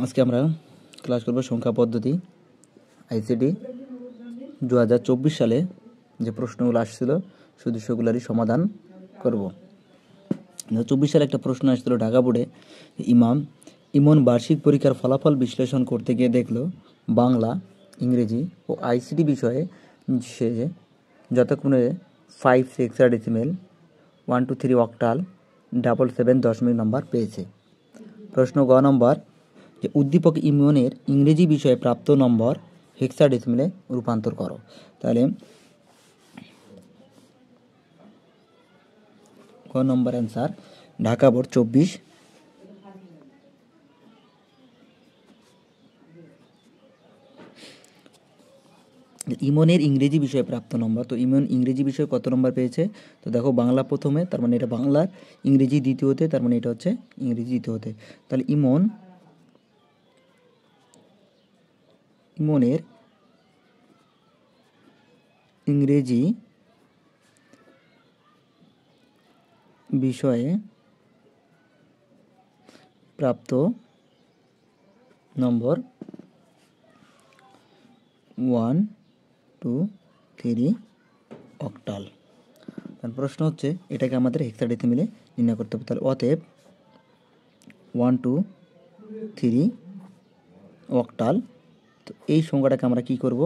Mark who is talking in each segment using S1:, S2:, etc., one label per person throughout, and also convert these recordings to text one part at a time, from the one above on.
S1: আজকে আমরা ক্লাস করব সংখ্যা পদ্ধতি আইসিটি 2024 সালে যে প্রশ্নগুলো আসছিল শুধু সেগুলোরই সমাধান করব। 2024 সালে একটা প্রশ্ন আসছিল ঢাকা বোর্ডে, ইমন বার্ষিক পরীক্ষার ফলাফল বিশ্লেষণ করতে গিয়ে দেখলো বাংলা, ইংরেজি ও আইসিটি বিষয়ে সে যতক্ষণে 5 হেক্সাডেসিমেল 1 2 3 অক্টাল 777 নম্বর পেয়েছে। প্রশ্ন গ নম্বর, যে উদ্দীপক ইমনের ইংরেজি বিষয়ে প্রাপ্ত নম্বর হেক্সাডেসিমেলে রূপান্তর করো। তাহলে গ নম্বর অ্যান্সার ঢাকা বোর্ড 24। ইমনের ইংরেজি বিষয়ে প্রাপ্ত নম্বর, তো ইমন ইংরেজি বিষয়ে কত নম্বর পেয়েছে? তো দেখো বাংলা প্রথমে, তার মানে এটা বাংলার, ইংরেজি দ্বিতীয়তে, তার মানে এটা হচ্ছে ইংরেজি দ্বিতীয়তে। তাহলে ইমনের ইংরেজি বিষয়ে প্রাপ্ত নম্বর 1 2 3 অক্টাল। তার প্রশ্ন হচ্ছে এটাকে আমাদের হেক্সাডেসিমেলে নির্ণয় করতে হবে। তাহলে অতএব 1 2 3 অক্টাল। তো এই সংখ্যাটাকে আমরা কি করব?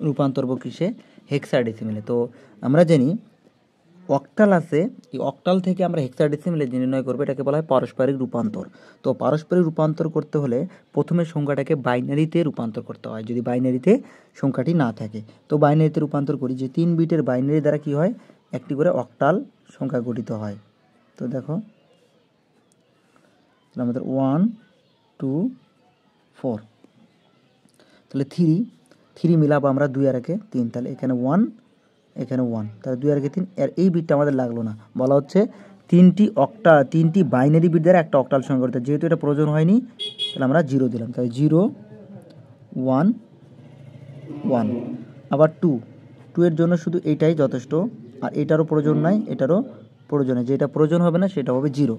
S1: রূপান্তর কিসে? হেক্সাডেসিমেলে। তো আমরা জানি অক্টাল আছে, এই অক্টাল থেকে আমরা হেক্সাডেসিমেলে নির্ণয় করবো, এটাকে বলা হয় পারস্পরিক রূপান্তর। তো পারস্পরিক রূপান্তর করতে হলে প্রথমে সংখ্যাটাকে বাইনারিতে রূপান্তর করতে হয়, যদি বাইনারিতে সংখ্যাটি না থাকে। তো বাইনারিতে রূপান্তর করি, যে 3 বিটের বাইনারি দ্বারা কি হয়, একটি করে অক্টাল সংখ্যা গঠিত হয়। তো দেখো আমাদের 1 2 4, তাহলে 3 মিলাবো আমরা 2 আর 1 3, তাহলে এখানে 1 এখানে 1, তাহলে 2 আর 1 3, এর এই বিটটা আমাদের লাগলো না। বলা হচ্ছে 3টি বাইনারি বিট দ্বারা একটা অক্টাল সংখ্যা গঠিত, যেহেতু এটা প্রয়োজন হয়নি তাহলে আমরা 0 দিলাম। তাহলে 0 1 1। আবার 2 এর জন্য শুধু এইটাই যথেষ্ট, আর এটারও প্রয়োজন নাই, এটারও প্রয়োজন নেই, যেটা প্রয়োজন হবে না সেটা হবে 0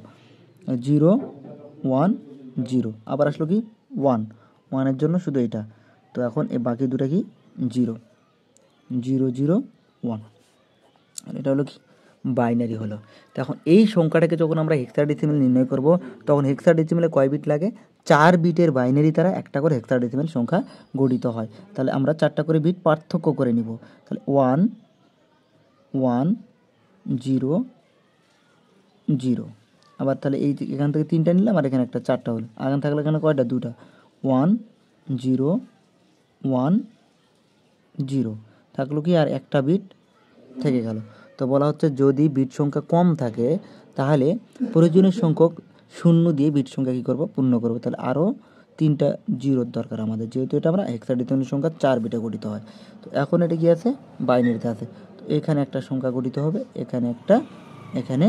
S1: 0 1 0। আবার আসলো কি 1 এর জন্য শুধু এটা। তো এখন এই বাকি দুটা কি 0 0 0 1, আর এটা হলো কি বাইনারি হলো। তো এখন এই সংখ্যাটাকে যখন আমরা হেক্সাডেসিমেল নির্ণয় করব, তখন হেক্সাডেসিমেলে কয় বিট লাগে? 4 বিটের বাইনারি দ্বারা একটা করে হেক্সাডেসিমেল সংখ্যা গঠিত হয়। তাহলে আমরা 4টা করে বিট পার্থক্য করে নিব। তাহলে 1 1 0 0। আবার তাহলে এই এখান থেকে 3টা নিলাম, আর এখানে একটা 4টা হলো। আগান থাকলে এখানে কয়টা? 2টা। 1 0 1 0 থাকলো কি, আর একটা বিট থেকে গেল। তো বলা হচ্ছে যদি বিট সংখ্যা কম থাকে তাহলে প্রয়োজনীয় সংখ্যক শূন্য দিয়ে বিট সংখ্যা কী করবো? পূর্ণ করবো। তাহলে আরও 3টা জিরোর দরকার আমাদের, যেহেতু এটা আমরা হেক্সাডেসিমেল সংখ্যা 4 বিটে গঠিত হয়। তো এখন এটা কি আছে? বাইনারিতে আছে। তো এখানে একটা সংখ্যা গঠিত হবে, এখানে একটা, এখানে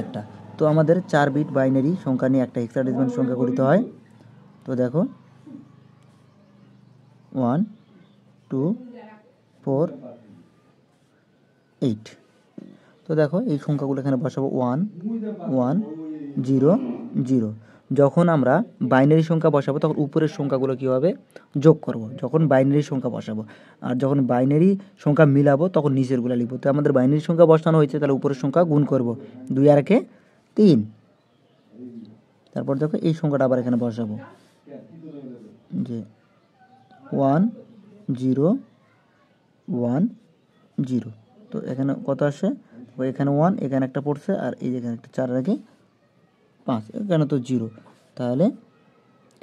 S1: একটা। তো আমাদের 4 বিট বাইনারি সংখ্যা নিয়ে একটা হেক্সাডেসিমেল সংখ্যা গঠিত হয়। তো দেখো 1 2 4 8। তো দেখো এই সংখ্যাগুলো এখানে বসাবো 1 1 0 0। যখন আমরা বাইনারি সংখ্যা বসাবো তখন উপরের সংখ্যাগুলো কী হবে? যোগ করব যখন বাইনারি সংখ্যা বসাবো। আর যখন বাইনারি সংখ্যা মিলাবো তখন নিচেরগুলো লিখবো। তো আমাদের বাইনারি সংখ্যা বসানো হয়েছে, তাহলে উপরের সংখ্যা গুণ করব, 2 আর 1 3। তারপর দেখো এই সংখ্যাটা আবার এখানে বসাবো, যে 1 0 1 0। তো এখানে কত আসে? এখানে 1, এখানে একটা পড়ছে, আর এই যেখানে একটা 4 আর 5, এখানে তো 0। তাহলে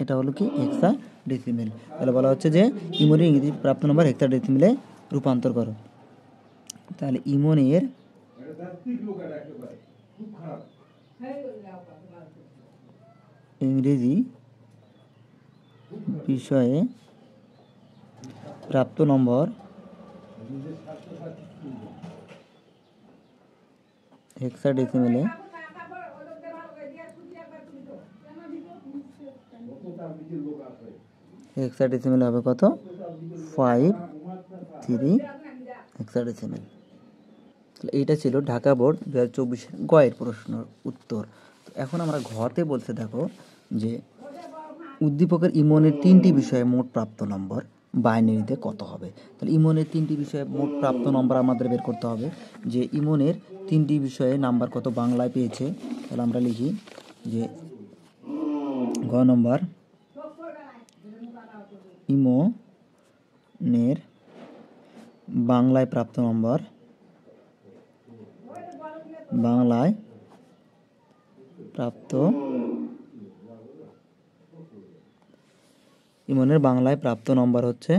S1: এটা হলো কি হেক্সাডেসিমেল। তাহলে বলা হচ্ছে যে ইমনের ইংরেজি প্রাপ্ত নম্বর হেক্সাডেসিমেলে রূপান্তর করো। তাহলে ইমনের ইংরেজি বিষয়ে প্রাপ্ত নম্বর হেক্সাডেসিমেলে হবে কত? 5 3 হেক্সাডেসিমেল। এইটা ছিল ঢাকা বোর্ড 2024 গয়ের প্রশ্নের উত্তর। এখন আমরা ঘতে বলতে দেখো যে উদ্দীপকের ইমনের 3টি বিষয়ে মোট প্রাপ্ত নম্বর বাইনারিতে কত হবে। তাহলে ইমনের 3টি বিষয়ে মোট প্রাপ্ত নম্বর আমাদের বের করতে হবে যে ইমনের 3টি বিষয়ে নাম্বার কত বাংলায় পেয়েছে। তাহলে আমরা লিখি যে গ নম্বর ইমনের বাংলায় প্রাপ্ত নম্বর ইমনের বাংলায় প্রাপ্ত নম্বর হচ্ছে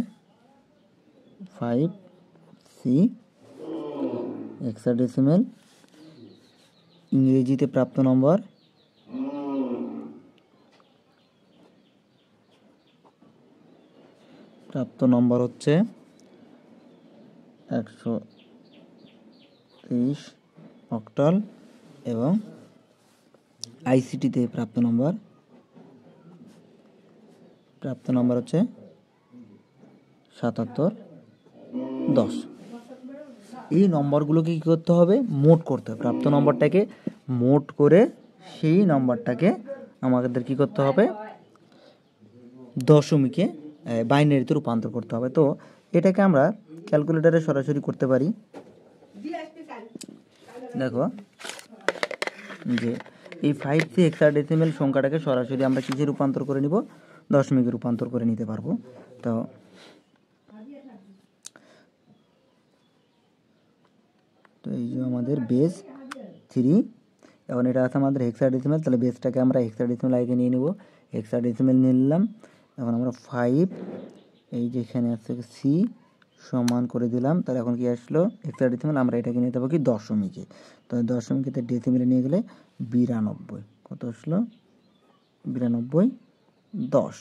S1: 5C হেক্সাডেসিমেল। ইংরেজিতে প্রাপ্ত নম্বর হচ্ছে 123 অক্টাল এবং আইসিটিতে প্রাপ্ত নম্বর হচ্ছে 7710। এই নম্বরগুলোকে কী করতে হবে, মোট করতে হবে। প্রাপ্ত নম্বরটাকে মোট করে সেই নম্বরটাকে আমাদের কী করতে হবে, দশমিকে বাইনারিতে রূপান্তর করতে হবে। তো এটাকে আমরা ক্যালকুলেটরে সরাসরি করতে পারি। দেখো যে এই 5C হেক্সাডেসিমেল সংখ্যাটাকে সরাসরি আমরা কিসে রূপান্তর করে নিব, দশমিকে রূপান্তর করে নিতে পারবো। তো এই যে আমাদের বেস 3, এখন এটা আছে আমাদের হেক্সাডেসিমেল। তাহলে বেসটাকে আমরা হেক্সাডেসিমেল আগে নিয়ে নেব, হেক্সাডেসিমেল নিয়ে নিলাম। এখন আমরা 5 এই যে এখানে আছে সি সমান করে দিলাম। তাহলে এখন কি আসলো হেক্সাডেসিমেল, আমরা এটাকে নিতে পারবো কি দশমিকে। তো দশমিকে ডেসিমেলে নিয়ে গেলে 92, কত আসলো 9210।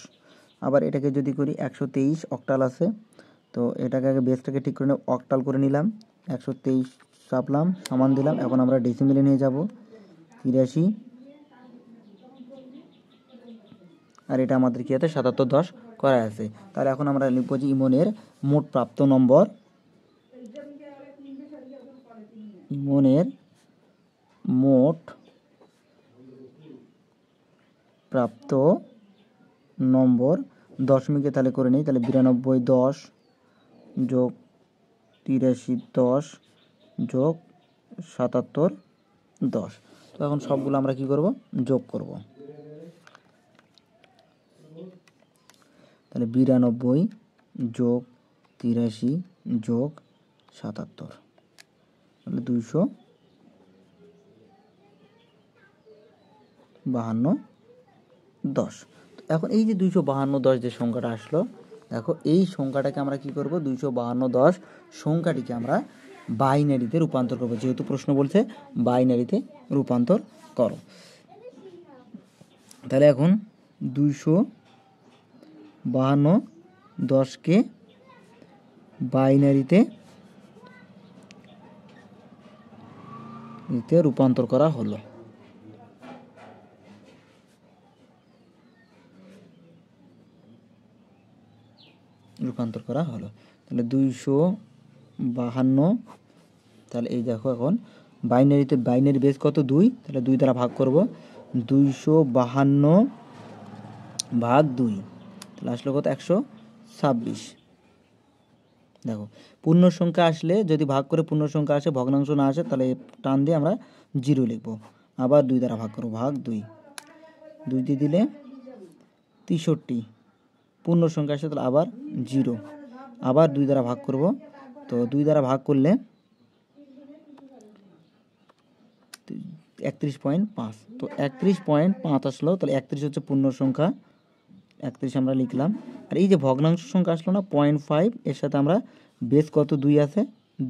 S1: আবার এটাকে যদি করি 123 অক্টাল আছে, তো এটাকে আগে বেসটাকে ঠিক করে অক্টাল করে নিলাম, 123 চাপলাম সমান দিলাম। এখন আমরা ডেসিমেলে নিয়ে যাব 83, আর এটা আমাদের কি আছে 7710 করা আছে। তাহলে এখন আমরা লিখবো যে ইমনের মোট প্রাপ্ত নম্বর, ইমনের মোট প্রাপ্ত নম্বর দশমিকে তাহলে করে নিই। তাহলে 9210 যোগ 8310 যোগ 7710। তো এখন সবগুলো আমরা কি করব, যোগ করব। তাহলে 92 যোগ 83 যোগ 77, তাহলে 25210। এখন এই যে 25210 যে সংখ্যাটা আসলো, দেখো এই সংখ্যাটাকে আমরা কি করব, 25210 সংখ্যাটিকে আমরা বাইনারিতে রূপান্তর করব। যেহেতু প্রশ্ন বলছে বাইনারিতে রূপান্তর করো, তাহলে এখন 25210কে বাইনারিতে রূপান্তর করা হলো। তাহলে 252, তাহলে এই দেখো এখন বাইনারিতে বাইনারি বেস কত 2, তাহলে 2 দ্বারা ভাগ করব, 252 ভাগ 2, তাহলে আসলো কত 126। দেখো পূর্ণ সংখ্যা আসলে যদি ভাগ করে পূর্ণ সংখ্যা আসে, ভগ্নাংশ না আসে, তাহলে টান দিয়ে আমরা 0 লিখব। আবার 2 দ্বারা ভাগ করব, ভাগ 2 দিয়ে দিলে 63, পূর্ণ সংখ্যা আসে তাহলে আবার 0, আবার 2 দ্বারা ভাগ করব। তো 2 দ্বারা ভাগ করলে 31.5, তো 31.5 আসলো। তাহলে 31 হচ্ছে পূর্ণ সংখ্যা, 31 আমরা লিখলাম। আর এই যে ভগ্নাংশ সংখ্যা আসলো না 0.5, এর সাথে আমরা বেস কত 2 আছে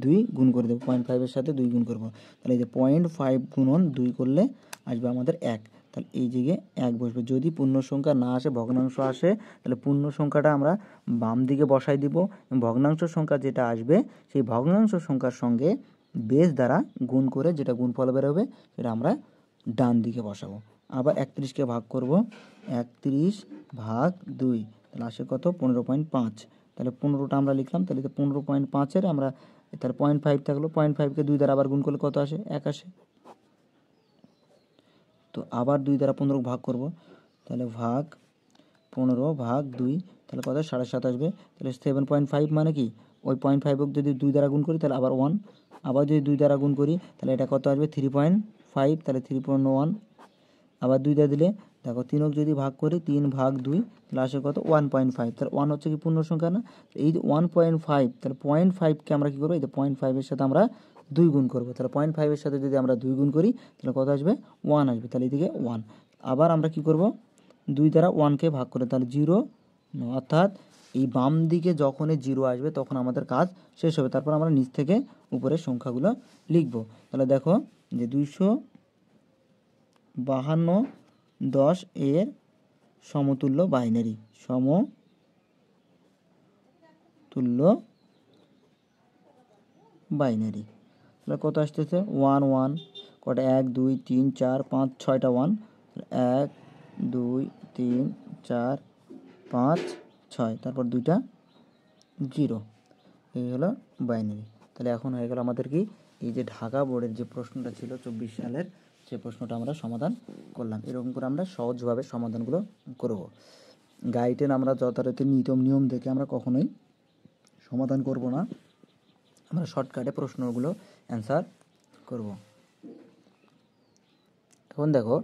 S1: 2 গুণ করে দেবো, 0.5 এর সাথে 2 গুণ করবো। তাহলে এই যে 0.5 গুণন 2 করলে আসবে আমাদের 1, তাহলে এই জায়গায় 1 বসবে। যদি পূর্ণ সংখ্যা না আসে, ভগ্নাংশ আসে, তাহলে পূর্ণ সংখ্যাটা আমরা বাম দিকে বসাই দিব, ভগ্নাংশ সংখ্যা যেটা আসবে সেই ভগ্নাংশ সংখ্যার সঙ্গে বেস দ্বারা গুণ করে যেটা গুণফল বেরোবে সেটা আমরা ডান দিকে বসাবো। আবার 31কে ভাগ করব, 31 ভাগ 2, তাহলে আসে কত 15.5, তাহলে 15টা আমরা লিখলাম। তাহলে 15.5-এর আমরা তাহলে 0.5 থাকলো, 0.5কে 2 দ্বারা আবার গুণ করলে কত আসে? 1 আসে। তো আবার 2 দ্বারা 15 ভাগ করব, তাহলে ভাগ 15 ভাগ 2, তাহলে কত? 7.5 আসবে। তাহলে 7.5 মানে কি? ওই 0.5 যদি 2 দ্বারা গুণ করি তাহলে আবার 1, আবার যদি 2 দ্বারা গুণ করি তাহলে এটা কত আসবে? 3.5, তাহলে 3.1, আবার 2 দিয়ে দিলে দেখো 3 যদি ভাগ করি 3 ভাগ 2, তাহলে আসে কত? 1.5। তাহলে 1 হচ্ছে কি পূর্ণ সংখ্যা না? এই 1.5, তাহলে 0.5কে আমরা কী করবো? এই যে 0.5-এর সাথে আমরা 2 গুণ করবো। তাহলে 0.5-এর সাথে যদি আমরা 2 গুণ করি তাহলে কত আসবে? 1 আসবে। তাহলে এদিকে 1। আবার আমরা কি করব? 2 দ্বারা 1কে ভাগ করে, তাহলে 0, অর্থাৎ এই বাম দিকে যখনই 0 আসবে তখন আমাদের কাজ শেষ হবে। তারপর আমরা নিচ থেকে উপরের সংখ্যাগুলো লিখব। তাহলে দেখো যে 252.10 এর সমতুল্য বাইনারি, সমতুল্য বাইনারি, তাহলে কত আসতেছে? 1 1, কটা? 1 2 3 4 5 6টা 1, 1 2 3 4 5 6, তারপর 2টা 0, এই হলো বাইনারি। তাহলে এখন হয়ে গেল আমাদের কি? এই যে ঢাকা বোর্ডের যে প্রশ্নটা ছিল 24 সালের, সেই প্রশ্নটা আমরা সমাধান করলাম। এরকম করে আমরা সহজভাবে সমাধানগুলো করব। গাইডেন আমরা যথারীতি নিয়ম দেখে আমরা কখনোই সমাধান করব না, আমরা শর্টকাটে প্রশ্নগুলো অ্যান্সার করব। এখন দেখো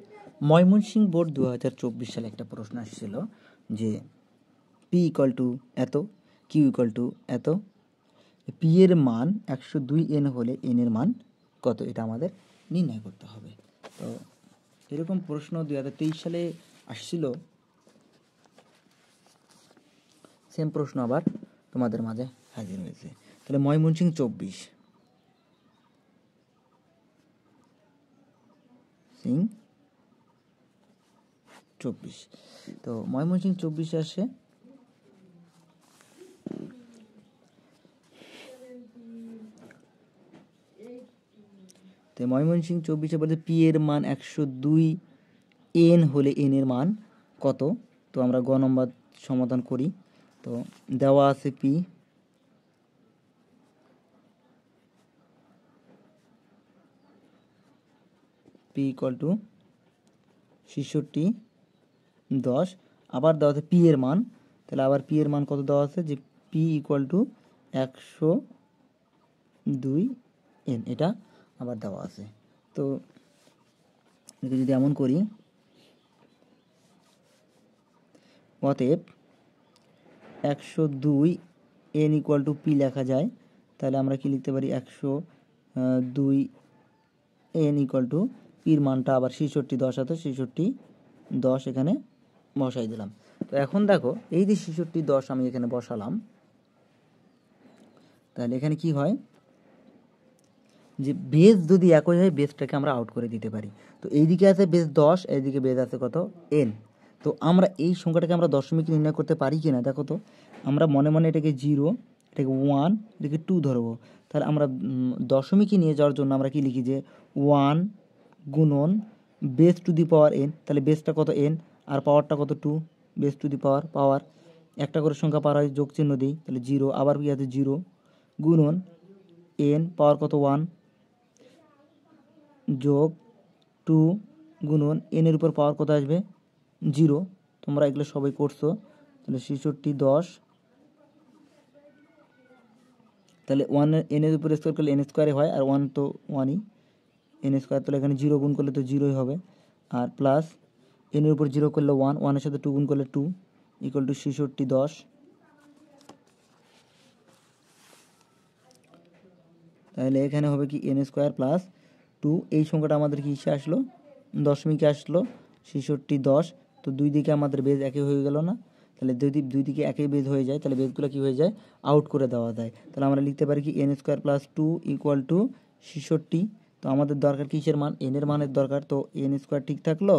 S1: ময়মনসিংহ বোর্ড 2024 সালে একটা প্রশ্ন আসছিল যে পি ইকুয়াল টু এত, কিউ ইকুয়াল টু এত, পি এর মান 102 এন হলে এন এর মান কত? এটা আমাদের নির্ণয় করতে হবে। তো এরকম প্রশ্ন 2023 সালে আসছিল, সেম প্রশ্ন আবার তোমাদের মাঝে হাজির হয়েছে। তাহলে ময়মনসিংহ 24, তো ময়মনসিংহ 24 আসে তো ময়মনসিংহ 24-এ বলতে পি এর মান 102 এন হলে এন এর মান কত? তো আমরা গ নম্বর সমাধান করি। তো দেওয়া আছে পি, ইকুয়াল টু 66.10, আবার দেওয়া আছে পি এর মান, তাহলে আবার পি এর মান কত দেওয়া আছে? যে পি ইকুয়াল টু 102 এন, এটা আবার দেওয়া আছে। তো যদি এমন করি, অতএব 102 এন ইকুয়াল টু পি লেখা যায়, তাহলে আমরা কি লিখতে পারি? 102 এন ইকুয়াল টু পির মানটা আবার 66.10 আছে, 66.10 এখানে বসাই দিলাম। তো এখন দেখো এই যে 66.10 আমি এখানে বসালাম, তাহলে এখানে কি হয়? যে বেস যদি একই হয় বেসটাকে আমরা আউট করে দিতে পারি। তো এইদিকে আছে বেস 10, এইদিকে বেস আছে কত? এন। তো আমরা এই সংখ্যাটাকে আমরা দশমিক নির্ণয় করতে পারি কি না দেখো তো। আমরা মনে মনে এটাকে 0, এটাকে 1, এটাকে 2 ধরবো। তাহলে আমরা দশমিকে নিয়ে যাওয়ার জন্য আমরা কি লিখি? যে 1 গুণন base to the power N, তাহলে বেসটা কত? এন, আর পাওয়ারটা কত? 2, বেস টু দি পাওয়ার একটা করে সংখ্যা পাওয়ার হয়, যোগ চিহ্ন দিই, তাহলে 0, আবার কি আছে? 0 গুণন এন পাওয়ার কত? 1, যোগ 2 গুণন এনের উপর পাওয়ার কত আসবে? 0। তোমরা এগুলো সবাই করছো। তাহলে 66.10, তাহলে 1 এনের উপর স্কোয়ার করলে এন স্কোয়ারে হয়, আর 1 তো 1ই, এন স্কোয়ার, তাহলে এখানে 0 গুণ করলে তো 0ই হবে, আর প্লাস এনের উপর 0 করলে 1, 1-এর সাথে 2 গুণ করলে 2 ইকুয়াল টু 66.10। তাহলে এখানে হবে কি? এন স্কোয়ার প্লাস 2, এই সংখ্যাটা আমাদের কি এসে আসলো? দশমিকে আসলো 66.10। তো দুই দিকে আমাদের বেজ একই হয়ে গেল না? তাহলে দুই দিকে একই বেজ হয়ে যায়, তাহলে বেজগুলো কী হয়ে যায়? আউট করে দেওয়া যায়। তাহলে আমরা লিখতে পারি কি? N square plus 2 equal to 66। তো আমাদের দরকার কিসের মান? এনের মানের দরকার। তো এন স্কোয়ার ঠিক থাকলো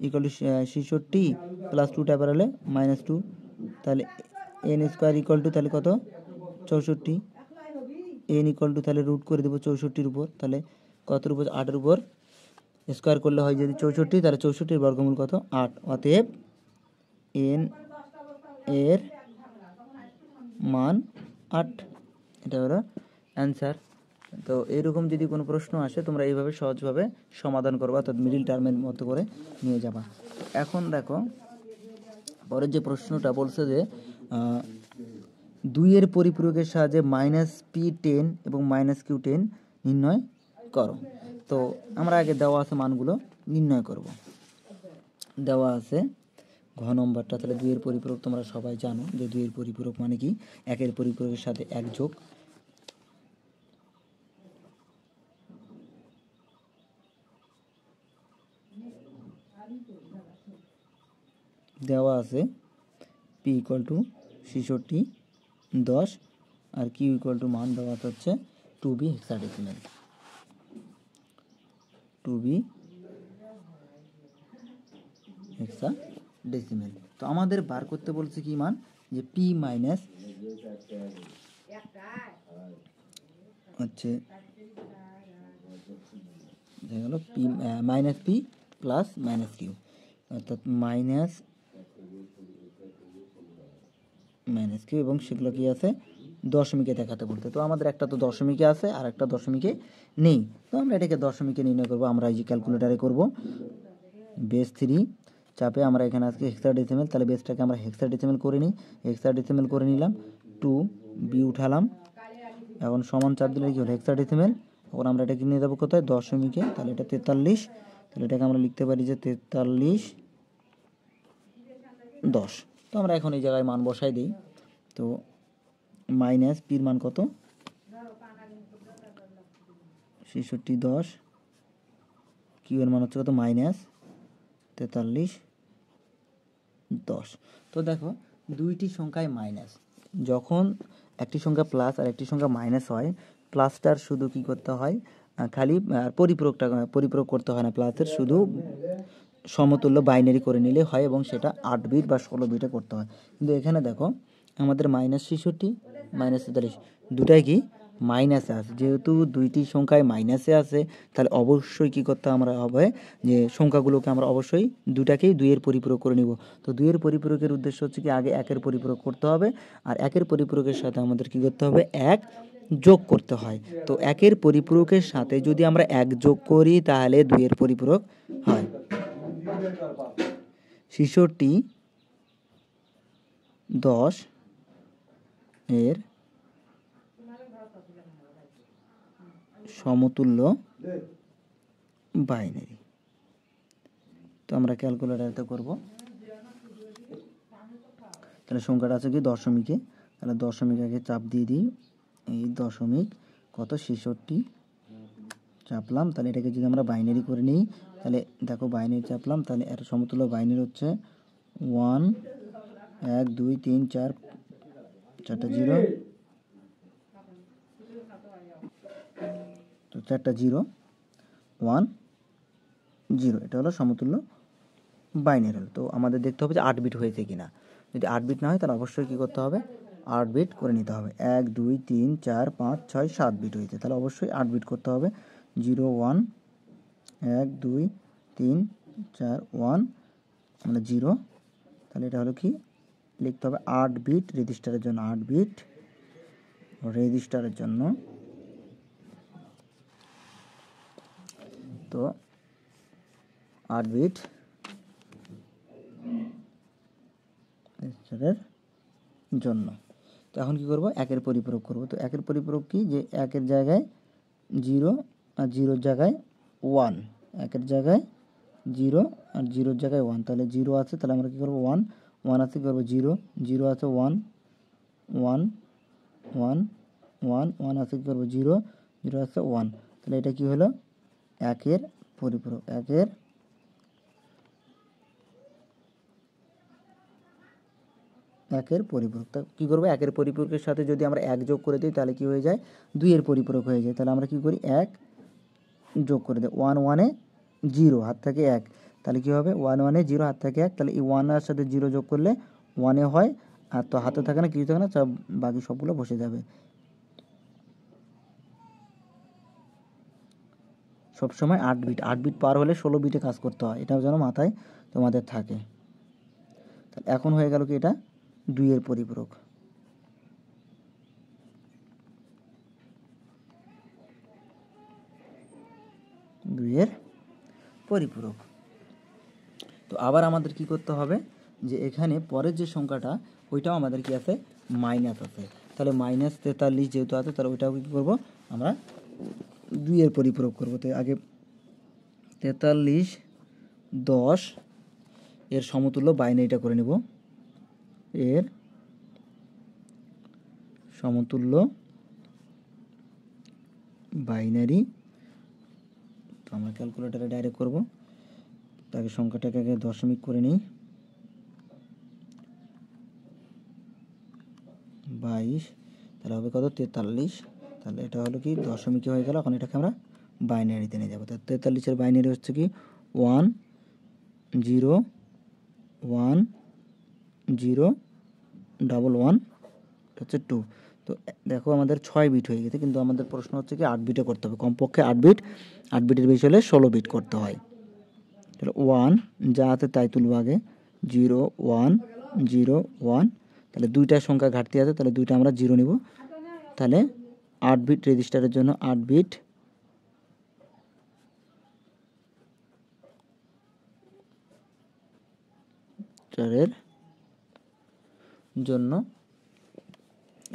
S1: ইকুয়াল টু 66 প্লাস 2টা বেরোলে -2, তাহলে এন স্কোয়ার ইকুয়াল টু তাহলে কত? 64। এন ইকুয়াল টু তাহলে রুট করে দেবো 64-র উপর, তাহলে কতর উপর? 8-এর উপর স্কোয়ার করলে হয় যদি 64, তাহলে 64-র বর্গমূল কত? 8। অতএব এন এর মান 8। এটা হলো অ্যান্সার। তো এইরকম যদি কোনো প্রশ্ন আসে তোমরা এইভাবে সহজভাবে সমাধান করবা, অর্থাৎ মিডিল টার্মের মতো করে নিয়ে যাবা। এখন দেখো পরের যে প্রশ্নটা বলছে যে 2 এর পরিপূরকের সাহায্যে -p10 এবং -q10 নির্ণয় করো। তো আমরা আগে দেওয়া আছে মানগুলো নির্ণয় করব। দেওয়া আছে ঘ নম্বরটা, তাহলে 2 এর পরিপূরক তোমরা সবাই জানো যে 2 এর পরিপূরক মানে কি, 1 এর পরিপূরকের সাথে 1 যোগ। দেওয়া আছে p = 66, 10 আর q = মান দেওয়া হচ্ছে 2b হেক্সাডেসিমেল। 2b hexadecimal. তো আমাদের বার করতে বলছে কি মান, যে p মাইনাস হচ্ছে গেল p minus p plus minus q, অর্থাৎ মাইনাস q, এবং সেগুলো কি আছে দশমিকে দেখাতে বলতে। তো আমাদের একটা তো দশমিকে আছে আর একটা দশমিকে নেই, তো আমরা এটাকে দশমিকে নির্ণয় করব। আমরা এই যে ক্যালকুলেটারে করব। বেস 3 চাপে আমরা এখানে আজকে হেক্সাডেসিমেল, তাহলে বেসটাকে আমরা হেক্সাডেসিমেল করে নিই। হেক্সাডেসিমেল করে নিলাম, 2b উঠালাম, এখন সমান চাপ দিলে কি হলো হেক্সাডেসিমেল। এখন আমরা এটাকে নিয়ে যাবো কোথায়, দশমিকে, তাহলে এটা 43, তাহলে এটাকে আমরা লিখতে পারি যে 43 10। তো আমরা এখন এই জায়গায় মান বসাই দিই। তো মাইনাস পির মান কত, 66, 10, কিউ এর মান হচ্ছে কত -43 10। তো দেখো দুইটি সংখ্যায় মাইনাস, যখন একটি সংখ্যা প্লাস আর একটি সংখ্যা মাইনাস হয়, প্লাসটার শুধু কি করতে হয়, খালি পরিপূরক করতে হয় না, প্লাসের শুধু সমতুল্য বাইনারি করে নিলে হয়, এবং সেটা 8 বিট বা 16 বিটে করতে হয়। কিন্তু এখানে দেখো আমাদের -66 -43 দুটাই কি মাইনাসে আছে, যেহেতু দুইটি সংখ্যায় মাইনাসে আছে, তাহলে অবশ্যই কি করতে আমরা হবে, যে সংখ্যাগুলোকে আমরা অবশ্যই দুটাকেই 2 এর পরিপূরক করে নিব। তো 2 এর পরিপূরকের উদ্দেশ্য হচ্ছে কি, আগে 1 এর পরিপূরক করতে হবে, আর 1 এর পরিপূরকের সাথে আমাদের কি করতে হবে, 1 যোগ করতে হয়। তো 1 এর পরিপূরকের সাথে যদি আমরা 1 যোগ করি তাহলে 2 এর পরিপূরক হয়। 66, 10 এর সমতুল্য বাইনারি। তো আমরা ক্যালকুলেটরতে করব। তাহলে সংখ্যাটা আছে কি দশমিকে, তাহলে দশমিক আগে চাপ দিয়ে দিই, এই দশমিক কত 66 চাপলাম, তাহলে এটাকে যদি আমরা বাইনারি করে নিই, তাহলে দেখো বাইনারি চাপলাম, তাহলে এর সমতুল্য বাইনারি হচ্ছে 1 1 2 3 4 4টা 0, তো 4টা 0 1 0, এটা হলো সমতুল্য বাইনারি হলো। তো আমাদের দেখতে হবে যে 8 বিট হয়েছে কিনা, যদি 8 বিট না হয় তাহলে অবশ্যই কী করতে হবে, 8 বিট করে নিতে হবে। 1 2 3 4 5 6 7 বিট হয়েছে, তাহলে অবশ্যই 8 বিট করতে হবে। 0 1 1 2 3 4 1 মানে 0, তাহলে এটা হলো কি লিখতে হবে 8 বিট রেজিস্টারের জন্য, 8 বিট রেজিস্টারের জন্য। তো 8 বিট রেজিস্টারের জন্য। তো এখন কি করব, 1 এর পরিপূরক করব। তো 1 এর পরিপূরক কি, যে 1 এর জায়গায় 0 আর 0 জায়গায় 1, 1 এর জায়গায় 0 আর 0 জায়গায় 1, তাহলে 0 আছে, তাহলে আমরা কি করব 1 1 আছে, কি করব 0 0 আছে 1 1 1 1 1 আছে, কি করব 0 0 আছে 1, তাহলে এটা কি হলো 1 এর পরিপূরক। 1 এর পরিপূরক। তা কী করবো, 1 এর পরিপূরকের সাথে যদি আমরা 1 যোগ করে দিই তাহলে কি হয়ে যায়, 2 এর পরিপূরক হয়ে যায়। তাহলে আমরা কি করি, 1 যোগ করে দিই, 1 1 এ 0 হাত থেকে 1, তাহলে কি হবে 1 1 এ 0 হাত থেকে 1, তাহলে এই 1 এর সাথে 0 যোগ করলে 1 এ হয়, আর তো হাতে থাকে না, কিছু থাকে না, সব বাকি সবগুলো বসে যাবে। সবসময় 8 বিট পার হলে 16 বিটে কাজ করতে হয়, এটাও যেন মাথায় তোমাদের থাকে। তাহলে এখন হয়ে গেল কি, এটা 2 এর পরিপূরক। 2 এর পরিপূরক। তো আবার আমাদের কি করতে হবে, যে এখানে পরের যে সংখ্যাটা ওইটাও আমাদের কি আছে, মাইনাস আছে। তাহলে -43 যেহেতু আছে, তাহলে ওইটাও কী করবো আমরা 2 এর পরিপূরক করবো। তো আগে 43 10 এর সমতুল্য বাইনারিটা করে নেব, এর সমতুল্য বাইনারি। তো আমরা ক্যালকুলেটারে ডাইরেক্ট করব, তাকে সংখ্যাটাকে আগে দশমিক করে নিই, 22, তাহলে হবে কত 43। তাহলে এটা হলো কি দশমিকে হয়ে গেল। এখন এটাকে আমরা বাইনারিতে নিয়ে যাবো। তো 43-এর বাইনারি হচ্ছে কি 1 0 1 0 1 1 হচ্ছে 2। তো দেখো আমাদের 6 বিট হয়ে গেছে, কিন্তু আমাদের প্রশ্ন হচ্ছে কি 8 বিটে করতে হবে, কমপক্ষে 8 বিট, 8 বিটের বেশি হলে 16 বিট করতে হয়। তাহলে 1 যা আছে তাই তুলব আগে, 0 1 0 1, তাহলে 2টা সংখ্যা ঘাটতি আছে, তাহলে 2টা আমরা 0 নিব। তাহলে 8 বিট রেজিস্টারের জন্য 8 বিট এর জন্য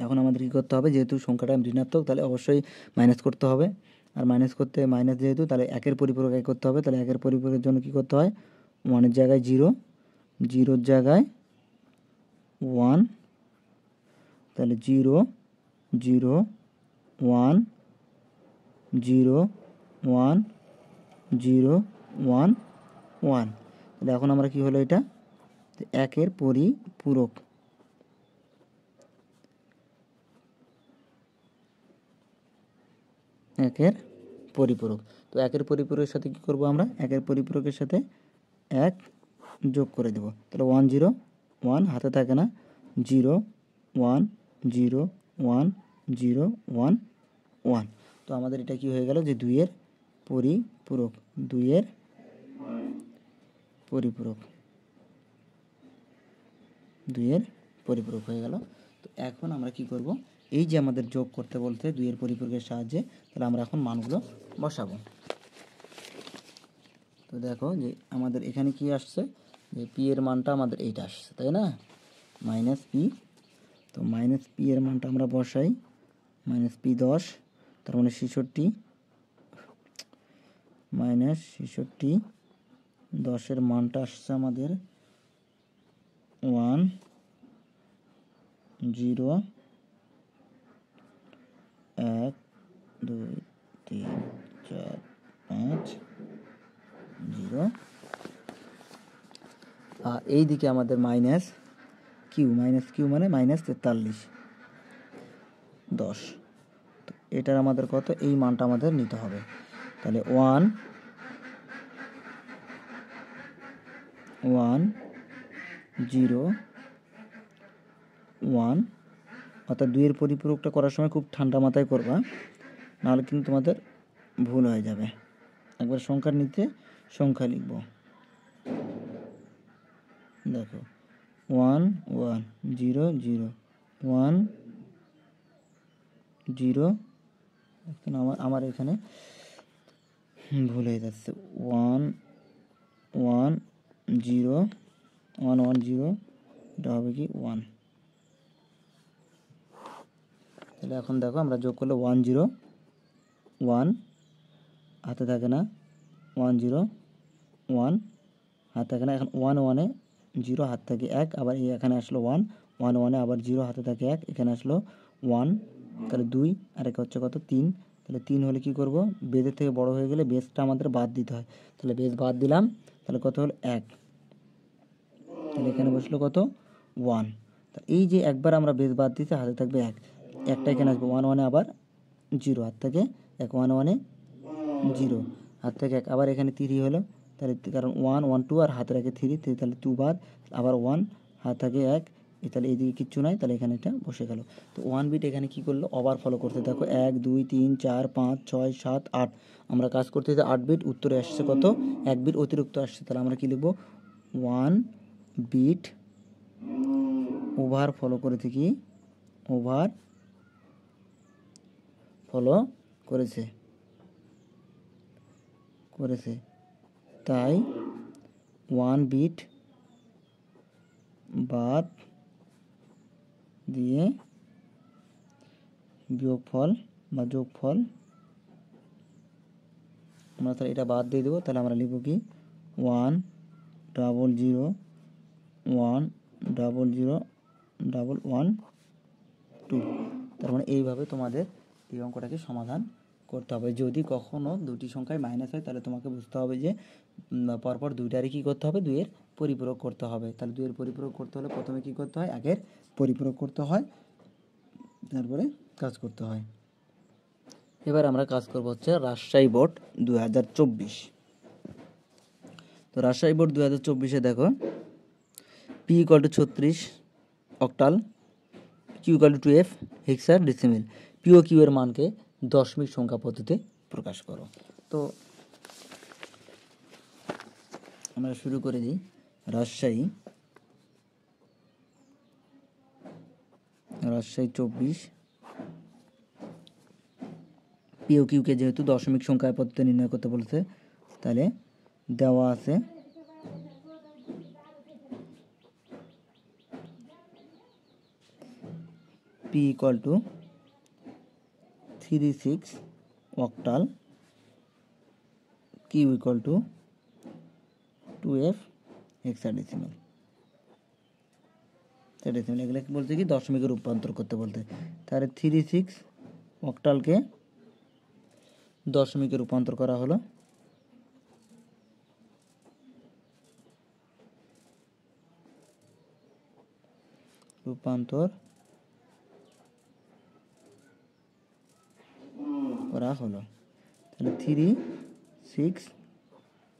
S1: এখন আমাদের কী করতে হবে, যেহেতু সংখ্যাটা ঋণাত্মক তাহলে অবশ্যই মাইনাস করতে হবে। আর মাইনাস করতে মাইনাস যেহেতু, তাহলে 1-এর পরিপূরক 1 করতে হবে। তাহলে 1-এর পরিপূরকের জন্য কী করতে হয়, 1-এর জায়গায় 0, 0-র জায়গায় 1, তাহলে 0 0 1 0 1 0 1 1। তাহলে এখন আমরা কি হলো, এটা 1-এর পরিপূরক, 1-এর পরিপূরক। তো 1-এর পরিপূরকের সাথে কি করব আমরা, 1-এর পরিপূরকের সাথে 1 যোগ করে দেব। তাহলে 1 0 1 হাতে থাকে না, 0 1 0 1 0 1 1। তো আমাদের এটা কি হয়ে গেল, যে 2-এর পরিপূরক, 2-এর পরিপূরক, 2-এর পরিপূরক হয়ে গেল। তো এখন আমরা কি করব, এই যে আমাদের যোগ করতে বলতে 2-এর পরিপূরকের সাহায্যে, তাহলে আমরা এখন মানগুলো বসাবো। তো দেখো যে আমাদের এখানে কি আসছে, যে পি এর মানটা আমাদের এইটা আসছে, তাই না, -p। তো -p এর মানটা আমরা বসাই, -p 10, তার মানে 66, -66, 10-এর মানটা আসছে আমাদের 1 0 1 2 3 4 5 0। আর এই দিকে আমাদের মাইনাস কিউ মানে -43 10। তো এটার আমাদের কত, এই মানটা আমাদের নিতে হবে। তাহলে 1 1 0 1, অর্থাৎ 2-এর পরিপূরকটা করার সময় খুব ঠান্ডা মাথায় করবা, নাহলে কিন্তু তোমাদের ভুল হয়ে যাবে। একবার সংখ্যার নিচে সংখ্যা লিখব, দেখো 1 1 0 0 1 0, আমার এখানে ভুল হয়ে যাচ্ছে, 1 1 0 1 1 0, এটা হবে কি 1। তাহলে এখন দেখো আমরা যোগ করলে 1 0 1 হাতে থাকে না, 1 0 1 হাতে থাকে না, এখন 1 1-এ 0 হাত থাকে 1, আবার এই এখানে আসলো 1 1 1-এ আবার 0 হাতে থাকে 1, এখানে আসলো 1, তাহলে 2, আর একে হচ্ছে কত 3। তাহলে 3 হলে কি করব, বেজের থেকে বড় হয়ে গেলে বেসটা আমাদের বাদ দিতে হয়। তাহলে বেস বাদ দিলাম, তাহলে কত হলো 1, তাহলে এখানে বসলো কত 1। তা এই যে একবার আমরা বেস বাদ দিতে হাতে থাকবে 1, একটা এখানে আসবে 1 1-এ আবার 0 হাত থেকে 1 1 1-এ 0 হাত থেকে 1, আবার এখানে 3 হলো, তাহলে কারণ 1 1 2 আর হাতে রাখে 3, তাহলে 2 বাদ, আবার 1 হাত থাকে 1, তাহলে এইদিকে কিচ্ছু নাই, তাহলে এখানে এটা বসে গেল। তো 1 বিট এখানে কি করলো, ওভার ফলো করতে দেখো 1 2 3 4 5 6 7 8, আমরা কাজ করতে 8 বিট, উত্তরে আসছে কত 1 বিট অতিরিক্ত আসছে। তাহলে আমরা কি লিখব, 1 বিট ওভার ফলো করেছে, কি ওভার ফলো করেছে। করেছে, তাই 1 বিট বাদ দিয়ে বিয়োগফল বা যোগফল আমরা তাহলে এটা বাদ দিয়ে দেবো। তাহলে আমরা লিখব কি 1 0 0 1 0 0 1 1 2। তার মানে এইভাবে তোমাদের এই অঙ্কটাকে সমাধান করতে হবে। যদি কখনো দুটি সংখ্যায় মাইনাস হয় তাহলে তোমাকে বুঝতে হবে যে পরপর দুইটারই কী করতে হবে, দুইয়ের পরিপূরক করতে হবে। তাহলে দুইয়ের পরিপূরক করতে হলে প্রথমে কী করতে হয়, আগের পরিপূরক করতে হয়, তারপরে কাজ করতে হয়। এবার আমরা কাজ করব হচ্ছে রাজশাহী বোর্ড 2024। তো রাজশাহী বোর্ড 2024-এ দেখো P = 36 octal, Q = 2F hexadecimal. P ও Q এর মানকে দশমিক সংখ্যা পদ্ধতিতে প্রকাশ করো। তো আমরা শুরু করে দিই। রাজশাহী 24 P ও Q কে যেহেতু দশমিক সংখ্যা পদ্ধতিতে নির্ণয় করতে বলেছে, তাহলে দেওয়া আছে P = 36 octal, Q = 2F hexadecimal. এগুলো বলতে কি দশমিকে রূপান্তর করতে বলতে। তাহলে 36 অক্টালকে দশমিকে রূপান্তর করা হলো। তাহলে 36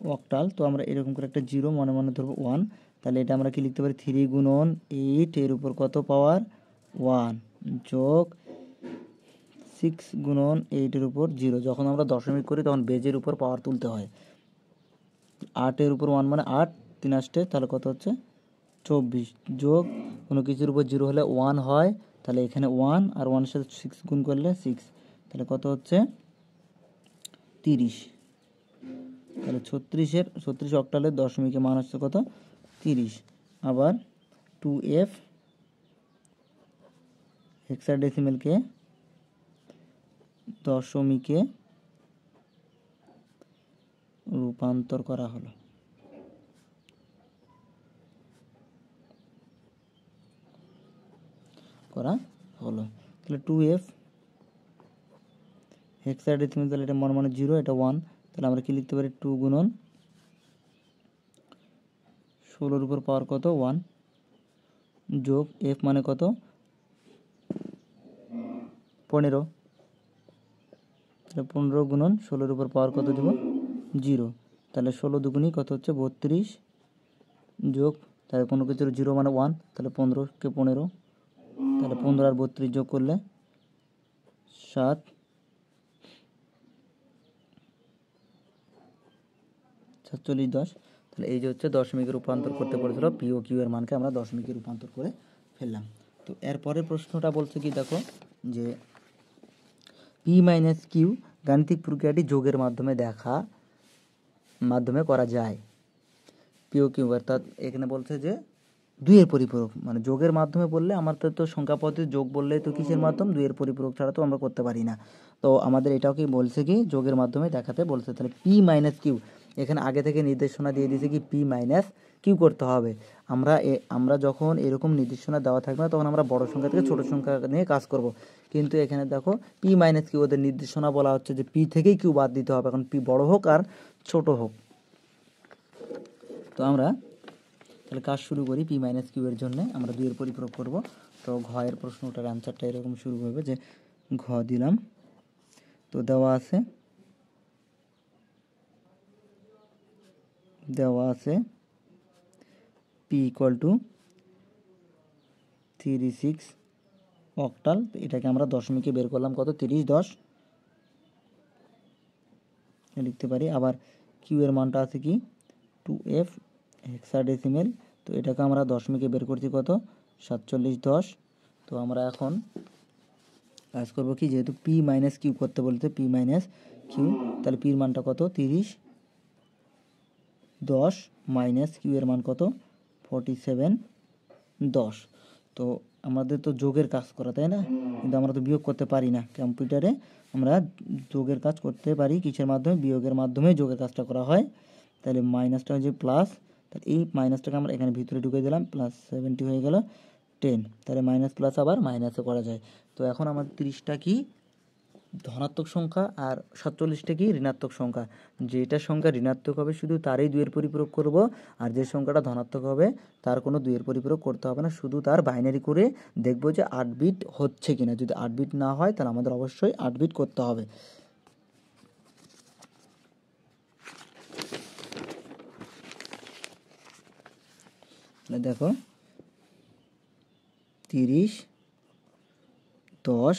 S1: অক্টাল। তো আমরা এরকম করে একটা 0 মনে মনে ধরবো 1। তাহলে এটা আমরা কি লিখতে পারি, 3 গুণন 8 এর উপর কত পাওয়ার 1 যোগ 6 গুণন 8 এর উপর 0। যখন আমরা দশমিক করি তখন বেজের উপর পাওয়ার তুলতে হয়। 8 এর উপর 1 মানে 8, 3 আসতে তাহলে কত হচ্ছে 24, যোগ কোনো কিছুর উপর 0 হলে 1 হয়, তাহলে এখানে 1 আর 1 এর সাথে 6 গুণ করলে 6, তাহলে কত হচ্ছে 30। তাহলে 36 অক্টালের দশমিকের মান হচ্ছে কত 30। আবার 2F হেক্সাডেসিমেলকে দশমিকে রূপান্তর করা হলো। তাহলে 2F হেক্সাডেসিমেল, তাহলে এটা মনে 0, এটা 1। তাহলে আমরা কি লিখতে পারি 2 গুণন 16 উপর পাওয়ার কত 1 যোগ F মানে কত 15। তাহলে 15 গুণন 16 উপর পাওয়ার কত দেব 0। তাহলে 16 দুগুণই কত হচ্ছে 32 যোগ, তাহলে কোনো কিছুর 0 মানে 1, তাহলে 15কে 15, তাহলে 15 আর 32 যোগ করলে 7, 47, 10। তাহলে এই যে হচ্ছে দশমিকে রূপান্তর করতে বলেছিল, P ও Q এর মানকে আমরা দশমিকে রূপান্তর করে ফেললাম। তো এরপরের প্রশ্নটা বলছে কি দেখো, যে P - Q গাণিতিক প্রক্রিয়াটি যোগের মাধ্যমে করা যায়। P ও Q অর্থাৎ এখানে বলছে যে দুইয়ের পরিপূরক, মানে যোগের মাধ্যমে বললে আমাদের তো সংখ্যা পদ্ধতি যোগ বললে তো কিসের মাধ্যম, দুইয়ের পরিপূরক ছাড়া তো আমরা করতে পারি না। তো আমাদের এটাও কি বলছে কি যোগের মাধ্যমে দেখাতে বলছে। তাহলে P - Q এখানে আগে থেকে নির্দেশনা দিয়ে দিয়েছে কি P - Q করতে হবে। আমরা যখন এরকম নির্দেশনা দেওয়া থাকবে না তখন আমরা বড় সংখ্যা থেকে ছোট সংখ্যা নিয়ে কাজ করব। কিন্তু এখানে দেখো P - Q ওদের নির্দেশনা বলা হচ্ছে যে P থেকেই Q বাদ দিতে হবে, এখন P বড় হোক আর ছোট হোক। তো আমরা তাহলে কাজ শুরু করি। P - Q এর জন্য আমরা দুইয়ের পরিপূরক করব। তো ঘ এর প্রশ্নটার অ্যান্সারটা এরকম শুরু হবে যে ঘ দিলাম। তো দেওয়া আছে P = 36 অক্টাল। এটাকে আমরা দশমিকে বের করলাম কত 30, 10 লিখতে পারি। আবার Q এর মানটা আছে কি 2F হেক্সাডেসিমেল। তো এটাকে আমরা দশমিকে বের করছি কত 47, 10। তো আমরা এখন কাজ করব কি, যেহেতু P - Q করতে বলতে P - Q, তাহলে P এর মানটা কত 30 10 মাইনাস কিউ এর মান কত 47 10। তো আমাদের তো যোগের কাজ করা, তাই না? কিন্তু আমরা তো বিয়োগ করতে পারি না। কম্পিউটারে আমরা যোগের কাজ করতে পারি কিসের মাধ্যমে? বিয়োগের মাধ্যমে যোগের কাজটা করা হয়। তাহলে মাইনাসটা হচ্ছে প্লাস, তাহলে এই মাইনাসটাকে আমরা এখানে ভিতরে ঢুকে দিলাম, প্লাস 70 হয়ে গেল 10। তাহলে মাইনাস প্লাস আবার মাইনাসও করা যায়। তো এখন আমার 30টা কি ধনাত্মক সংখ্যা আর 47টা কি ঋণাত্মক সংখ্যা। যেটা সংখ্যা ঋণাত্মক হবে শুধু তারই দুইয়ের পরিপূরক করব, আর যে সংখ্যাটা ধনাত্মক হবে তার কোনো দুইয়ের পরিপূরক করতে হবে না, শুধু তার বাইনারি করে দেখব যে 8 বিট হচ্ছে কিনা। যদি 8 বিট না হয় তাহলে আমাদের অবশ্যই 8 বিট করতে হবে। দেখো 30 10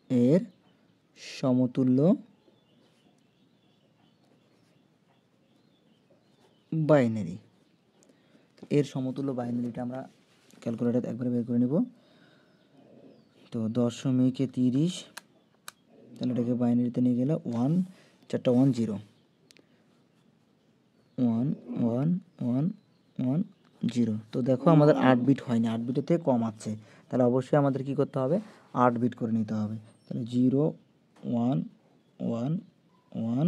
S1: এর সমতুল্য বাইনারি। এর সমতুল্য বাইনারিটা আমরা ক্যালকুলেটর একবারে বের করে নেব। তো 10.30, তাহলে এটাকে বাইনারিতে নিয়ে গেলে 1 4টা 1 0 1 1 1 1 0। তো দেখো আমাদের 8 বিট হয়নি, 8 বিটের থেকে কম আছে। তাহলে অবশ্যই আমাদের কি করতে হবে? 8 বিট করে নিতে হবে। তাহলে 0 1 1 1,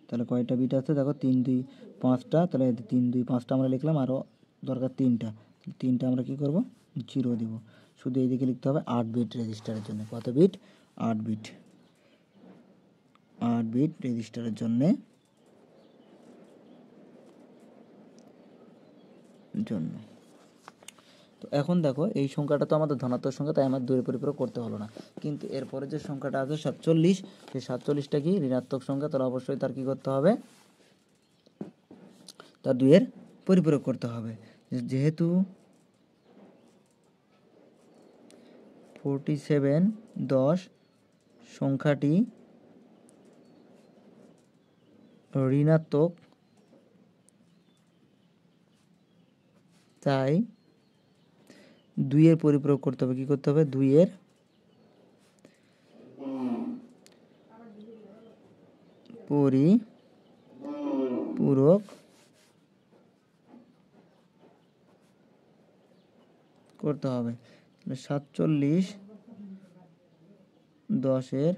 S1: তাহলে কয়টা বিট আছে দেখো? 3 2 5টা। তাহলে 3 2 5টা আমরা লিখলাম, আরও দরকার 3টা। 3টা আমরা কি করব? 0 দিব। শুধু এইদিকে লিখতে হবে 8 বিট রেজিস্টারের জন্য। কত বিট? 8 বিট। 8 বিট রেজিস্টারের জন্য তো এখন দেখো এই সংখ্যাটা তো আমাদের ধনাত্মক সংখ্যা, তাই আমার দুইয়ের পরিপূরক করতে হলো না। কিন্তু এরপরে যে সংখ্যাটা আছে 47, সেই 47টা কি ঋণাত্মক সংখ্যা, তাহলে অবশ্যই তার কি করতে হবে? তার দুইয়ের পরিপূরক করতে হবে। যেহেতু 47 10 সংখ্যাটি ঋণাত্মক, তাই দুইয়ের পরিপূরক করতে হবে। কি করতে হবে? দুইয়ের পরিপূরক করতে হবে। 47 10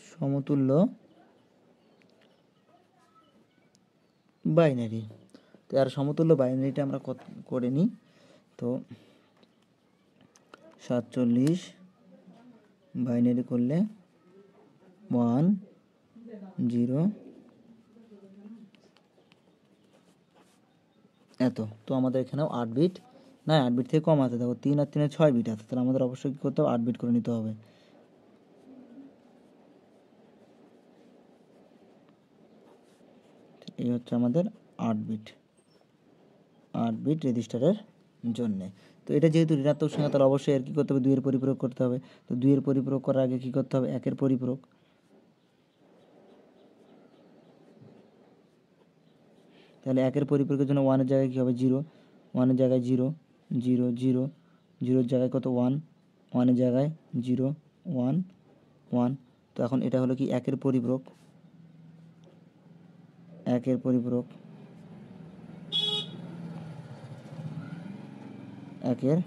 S1: সমতুল্য বাইনারি। তো আর সমতুল্য বাইনারিটা আমরা করে নিই। তো 47 বাইনারি করলে 1 0 এত। তো আমাদের এখানেও 8 বিট না, 8 বিট থেকে কম আছে। দেখো 3 আর 3 6 বিট আছে। তাহলে আমাদের অবশ্যই কী করতে হবে? 8 বিট করে নিতে হবে। এই হচ্ছে আমাদের 8 বিট, 8 বিট রেজিস্টারের জন্যে। তো এটা যেহেতু ঋণাত্মক সংখ্যা, তাহলে অবশ্যই এর কী করতে হবে? দুইয়ের পরিপূরক করতে হবে। তো দুইয়ের পরিপূরক করার আগে কী করতে হবে? একের পরিপূরক। তাহলে একের পরিপূরকের জন্য 1-এর জায়গায় কী হবে? 0, 1-এর জায়গায় 0 0 0, 0-এর জায়গায় কত? 1, 1-এর জায়গায় 0 1 1। তো এখন এটা হলো কি একের পরিপূরক, একের পরিপূরক, একের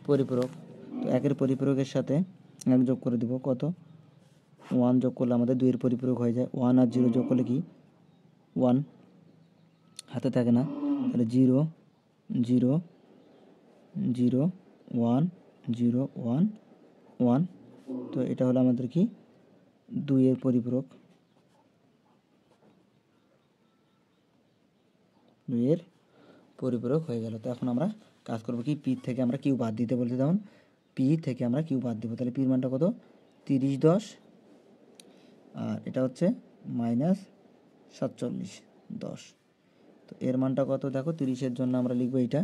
S1: পরিপূরক। তো একের পরিপূরকের সাথে 1 যোগ করে দেব। কত? 1 যোগ করলে আমাদের 2-এর পরিপূরক হয়ে যায়। 1 আর 0 যোগ করলে কি? 1 হাতে থাকে না। তাহলে 0 0 0 1 0 1 1। তো এটা হলো আমাদের কি? 2-এর পরিপূরক, 2-এর পরিপূরক হয়ে গেল। তো এখন আমরা কাজ করবো কি? পি থেকে আমরা কিউ বাদ দিতে বলতে, যেমন পি থেকে আমরা কিউ বাদ দেবো। তাহলে পির মানটা কত? 30 10, আর এটা হচ্ছে মাইনাস 47 10। তো এর মানটা কত? দেখো 30-এর জন্য আমরা লিখবো এইটা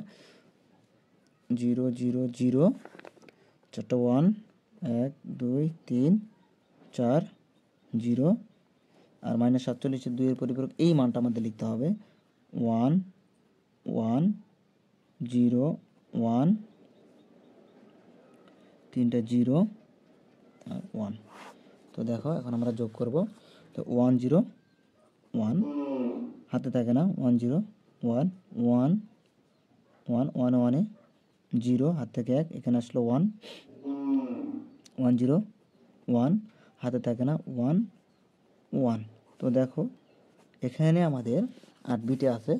S1: 0 0 0, 4টা 1 1 2 3 4 0, আর মাইনাস 47-এর 2-এর পরিপূরক এই মানটা আমাদের লিখতে হবে 1 1 0 1, 3টা 0 আর 1। তো দেখো এখন আমরা যোগ করব। তো 1 0 1 হাতে থাকে না, 1 0 1 1 1 1 1 0 হাত থেকে 1, এখানে আসলো 1 1 0 1 হাতে থাকে না 1 1। তো দেখো এখানে আমাদের 8 বিটে আছে,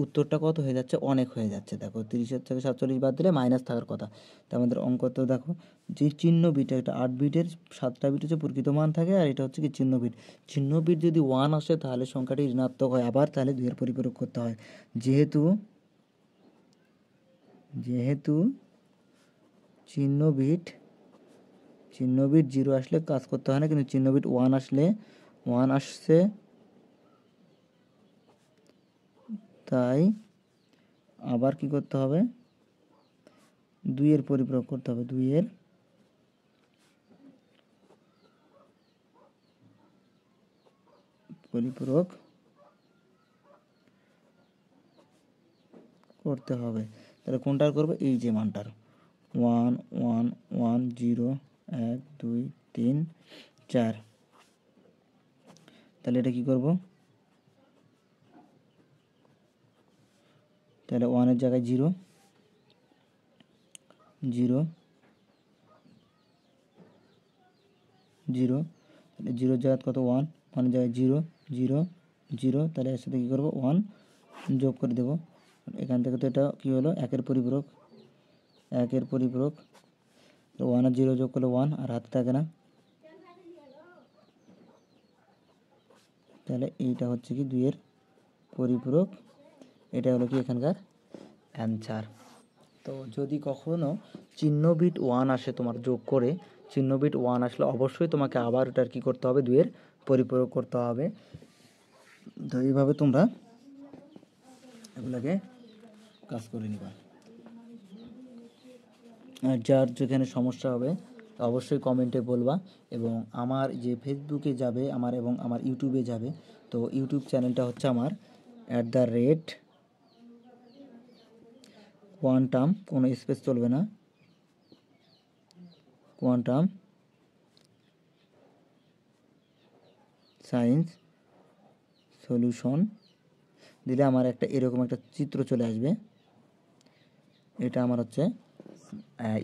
S1: উত্তরটা কত হয়ে যাচ্ছে, অনেক হয়ে যাচ্ছে। দেখো 30 থেকে 47 বাদ দিলে মাইনাস থাকার কথা। তো আমাদের অঙ্ক তো দেখো যে চিহ্ন বিট, এটা 8 বিটের 7টা বিট হচ্ছে প্রকৃত মান থাকে, আর এটা হচ্ছে কি চিহ্ন বিট। চিহ্ন বিট যদি 1 আসে তাহলে সংখ্যাটি ঋণাত্মক হয়, আবার তাহলে 2 এর পরিপূরক করতে হয়। যেহেতু চিহ্ন বিট 0 আসলে কাজ করতে হয় না, কিন্তু চিহ্ন বিট 1 আসলে 1 আসছে, তাই আবার কি করতে হবে, 2 এর পরিপূরক করতে হবে। 2 এর পরিপূরক করতে হবে। তাহলে কোনটার করবে, এই যে মানটার 1 1 1 0 1 2 3 4। তাহলে এটা কি করব, তাহলে 1 এর জায়গায় 0 0 0, তাহলে 0 এর জায়গায় কত 1 1 এর জায়গায় 0 0 0, তাহলে এর সাথে কী করবো 1 যোগ করে দেবো। এখান থেকে তো এটা কী হলো, 1 এর পরিপূরক, 1 এর পরিপূরক। তো 1 আর 0 যোগ করলে 1, আর হাতে থাকে না, তাহলে এইটা হচ্ছে কি 2 এর পরিপূরক। এটা হলো কি এখানকার অ্যান্সার। তো যদি কখনো চিহ্ন বিট 1 আসে তোমার যোগ করে, চিহ্ন বিট 1 আসলে অবশ্যই তোমাকে আবার ওটার কী করতে হবে, 2 এর পরিপূরক করতে হবে। তো এইভাবে তোমরা এগুলোকে কাজ করে নিবা। আর যার যেখানে সমস্যা হবে অবশ্যই কমেন্টে বলবা, এবং আমার যে ফেসবুকে যাবে আমার, এবং আমার ইউটিউবে যাবে। তো ইউটিউব চ্যানেলটা হচ্ছে আমার @কোয়ান্টাম, কোনো স্পেস চলবে না, কোয়ান্টাম সায়েন্স সলিউশন দিলে আমার একটা এরকম একটা চিত্র চলে আসবে। এটা আমার হচ্ছে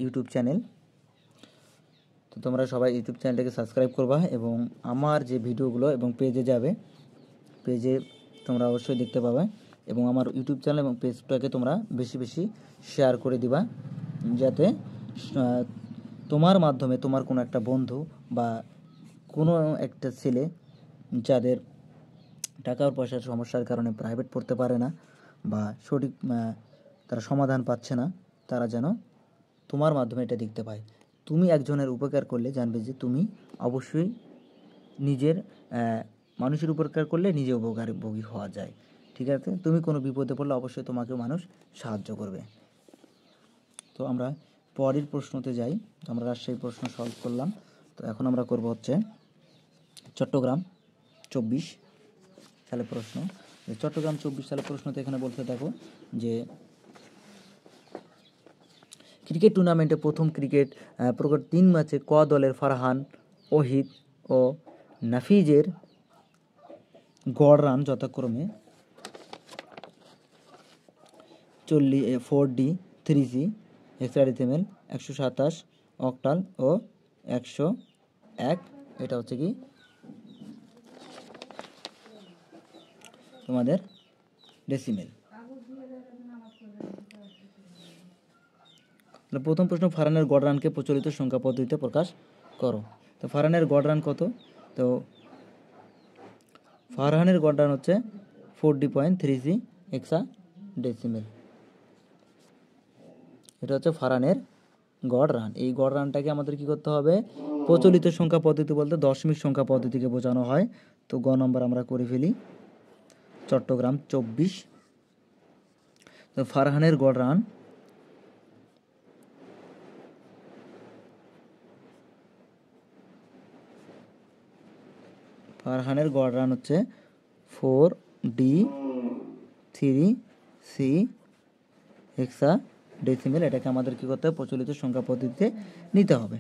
S1: ইউটিউব চ্যানেল। তো তোমরা সবাই ইউটিউব চ্যানেলটাকে সাবস্ক্রাইব করবা, এবং আমার যে ভিডিওগুলো এবং পেজে যাবে, পেজে তোমরা অবশ্যই দেখতে পাবে, এবং আমার ইউটিউব চ্যানেল এবং পেজটাকে তোমরা বেশি বেশি শেয়ার করে দিবা, যাতে তোমার মাধ্যমে তোমার কোনো একটা বন্ধু বা কোনো একটা ছেলে যাদের টাকা পয়সার সমস্যার কারণে প্রাইভেট পড়তে পারে না বা সঠিক তারা সমাধান পাচ্ছে না, তারা যেন তোমার মাধ্যমে এটা দেখতে পায়। তুমি একজনের উপকার করলে জানবে যে তুমি অবশ্যই নিজের মানুষের উপকার করলে নিজে উপকারভোগী হওয়া যায়। ঠিক আছে, তুমি কোনো বিপদে পড়লে অবশ্যই তোমাকে মানুষ সাহায্য করবে। তো আমরা পরের প্রশ্নতে যাই। তো আমরা রাজশাহী প্রশ্ন সলভ করলাম। তো এখন আমরা করব হচ্ছে চট্টগ্রাম 24 সালে প্রশ্ন। চট্টগ্রাম 24 সালে প্রশ্নতে এখানে বলতে দেখো যে ক্রিকেট টুর্নামেন্টে প্রথম ক্রিকেট প্রকার 3 ম্যাচে ক দলের ফারহান, ওহিদ ও নাফিজের গড় রান যথাক্রমে 4D 3C হেক্সাডেসিমেল 127 অক্টাল ও 101। এটা হচ্ছে কি তোমাদের ডেসিমেল। প্রথম প্রশ্ন, ফারহানের গড় রানকে প্রচলিত সংখ্যা পদ্ধতিতে প্রকাশ করো। তো ফারহানের গড় রান কত? তো ফারহানের গড় রান হচ্ছে 4D.3C হেক্সাডেসিমেল। এটা হচ্ছে ফারহানের গড় রান। এই গড় রানটাকে আমাদের কি করতে হবে, প্রচলিত সংখ্যা পদ্ধতি বলতে দশমিক সংখ্যা পদ্ধতিকে বোঝানো হয়। তো গ নম্বর আমরা করে ফেলি, চট্টগ্রাম 24। তো ফারহানের গড় রান হচ্ছে 4D3C হেক্সাডেসিমেল। এটাকে আমাদের কী করতে হবে, প্রচলিত সংখ্যা পদ্ধতিতে নিতে হবে।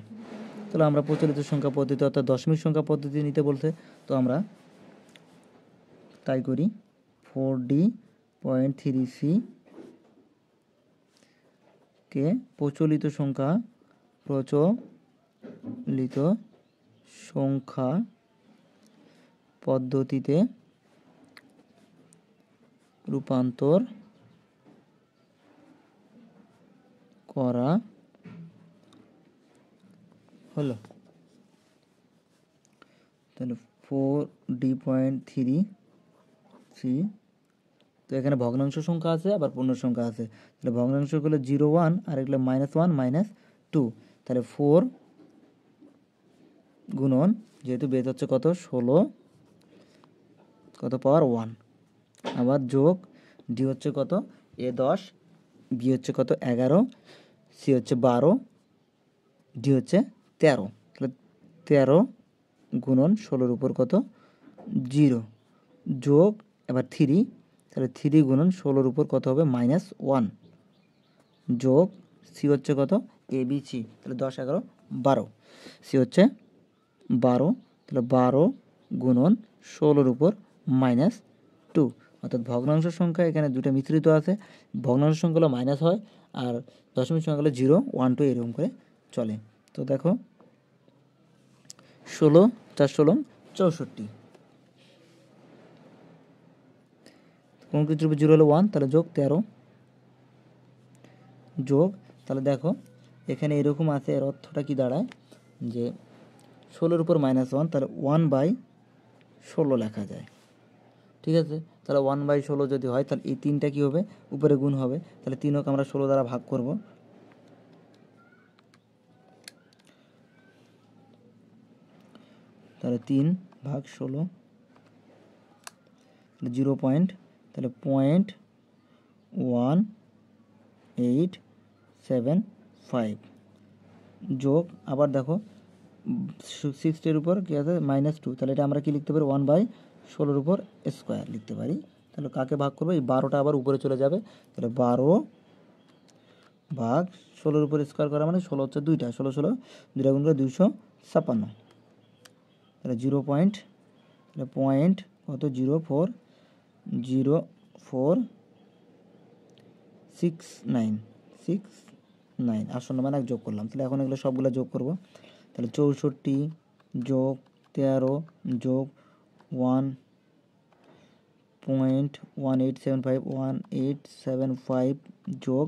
S1: তাহলে আমরা প্রচলিত সংখ্যা পদ্ধতি অর্থাৎ দশমিক সংখ্যা পদ্ধতি নিতে বলছে, তো আমরা তাই করি। 4D.3c কে প্রচলিত সংখ্যা পদ্ধতিতে রূপান্তর করা হলো। তাহলে 4D.3c, তো এখানে ভগ্নাংশ সংখ্যা আছে আবার পূর্ণ সংখ্যা আছে। তাহলে ভগ্নাংশগুলো 0 1 আর এগুলো -1 -2। তাহলে 4 গুণন, যেহেতু বেজ হচ্ছে কত 16, কত পাওয়ার 1, আবার যোগ ডি হচ্ছে কত এ 10, বি হচ্ছে কত 11, সি হচ্ছে 12, ডি হচ্ছে 13। তাহলে 13 গুণন 16-র উপর কত 0, যোগ এবার 3, তাহলে 3 গুণন 16-র উপর কত হবে -1, যোগ সি হচ্ছে কত এ বি সি, তাহলে 10 11 12, সি হচ্ছে 12, তাহলে 12 গুণন 16-র উপর -2, অর্থাৎ ভগ্নাংশ সংখ্যা এখানে দুটো মিশ্রিত আছে। ভগ্নাংশ সংখ্যাগুলো মাইনাস হয় আর দশমিক সংখ্যাগুলো 0 1 2 এরকম করে চলে। তো দেখো 16 4 16 64, কোন কিছুর উপর 0 হলো 1, তাহলে যোগ 13, যোগ, তাহলে দেখো এখানে এরকম আছে, এর অর্থটা কি দাঁড়ায় যে 16-র উপর -1, তাহলে 1/16 লেখা যায়। ঠিক আছে, তাহলে 1/16 যদি হয় তাহলে এই 3টা কী হবে উপরে গুণ হবে, তাহলে 3কে আমরা 16 দ্বারা ভাগ করব। তাহলে 3/16, 0 পয়েন্ট, তাহলে 0.1875, যোগ আবার দেখো 60-এর উপর কী আছে -2, তাহলে এটা আমরা কি লিখতে পারি 1/16-র উপর স্কোয়ার লিখতে পারি। তাহলে কাকে ভাগ করবো, এই 12টা আবার উপরে চলে যাবে, তাহলে 12/16-র উপর স্কোয়ার করা মানে 16 হচ্ছে 2টা, 16 16 2টা গুণ করে 256, তাহলে 0 পয়েন্ট, তাহলে পয়েন্ট কত 0.0469 আর শূন্য মানে যোগ করলাম। তাহলে এখন এগুলো সবগুলো যোগ করব। তাহলে 64 যোগ 13 যোগ 1.1875 যোগ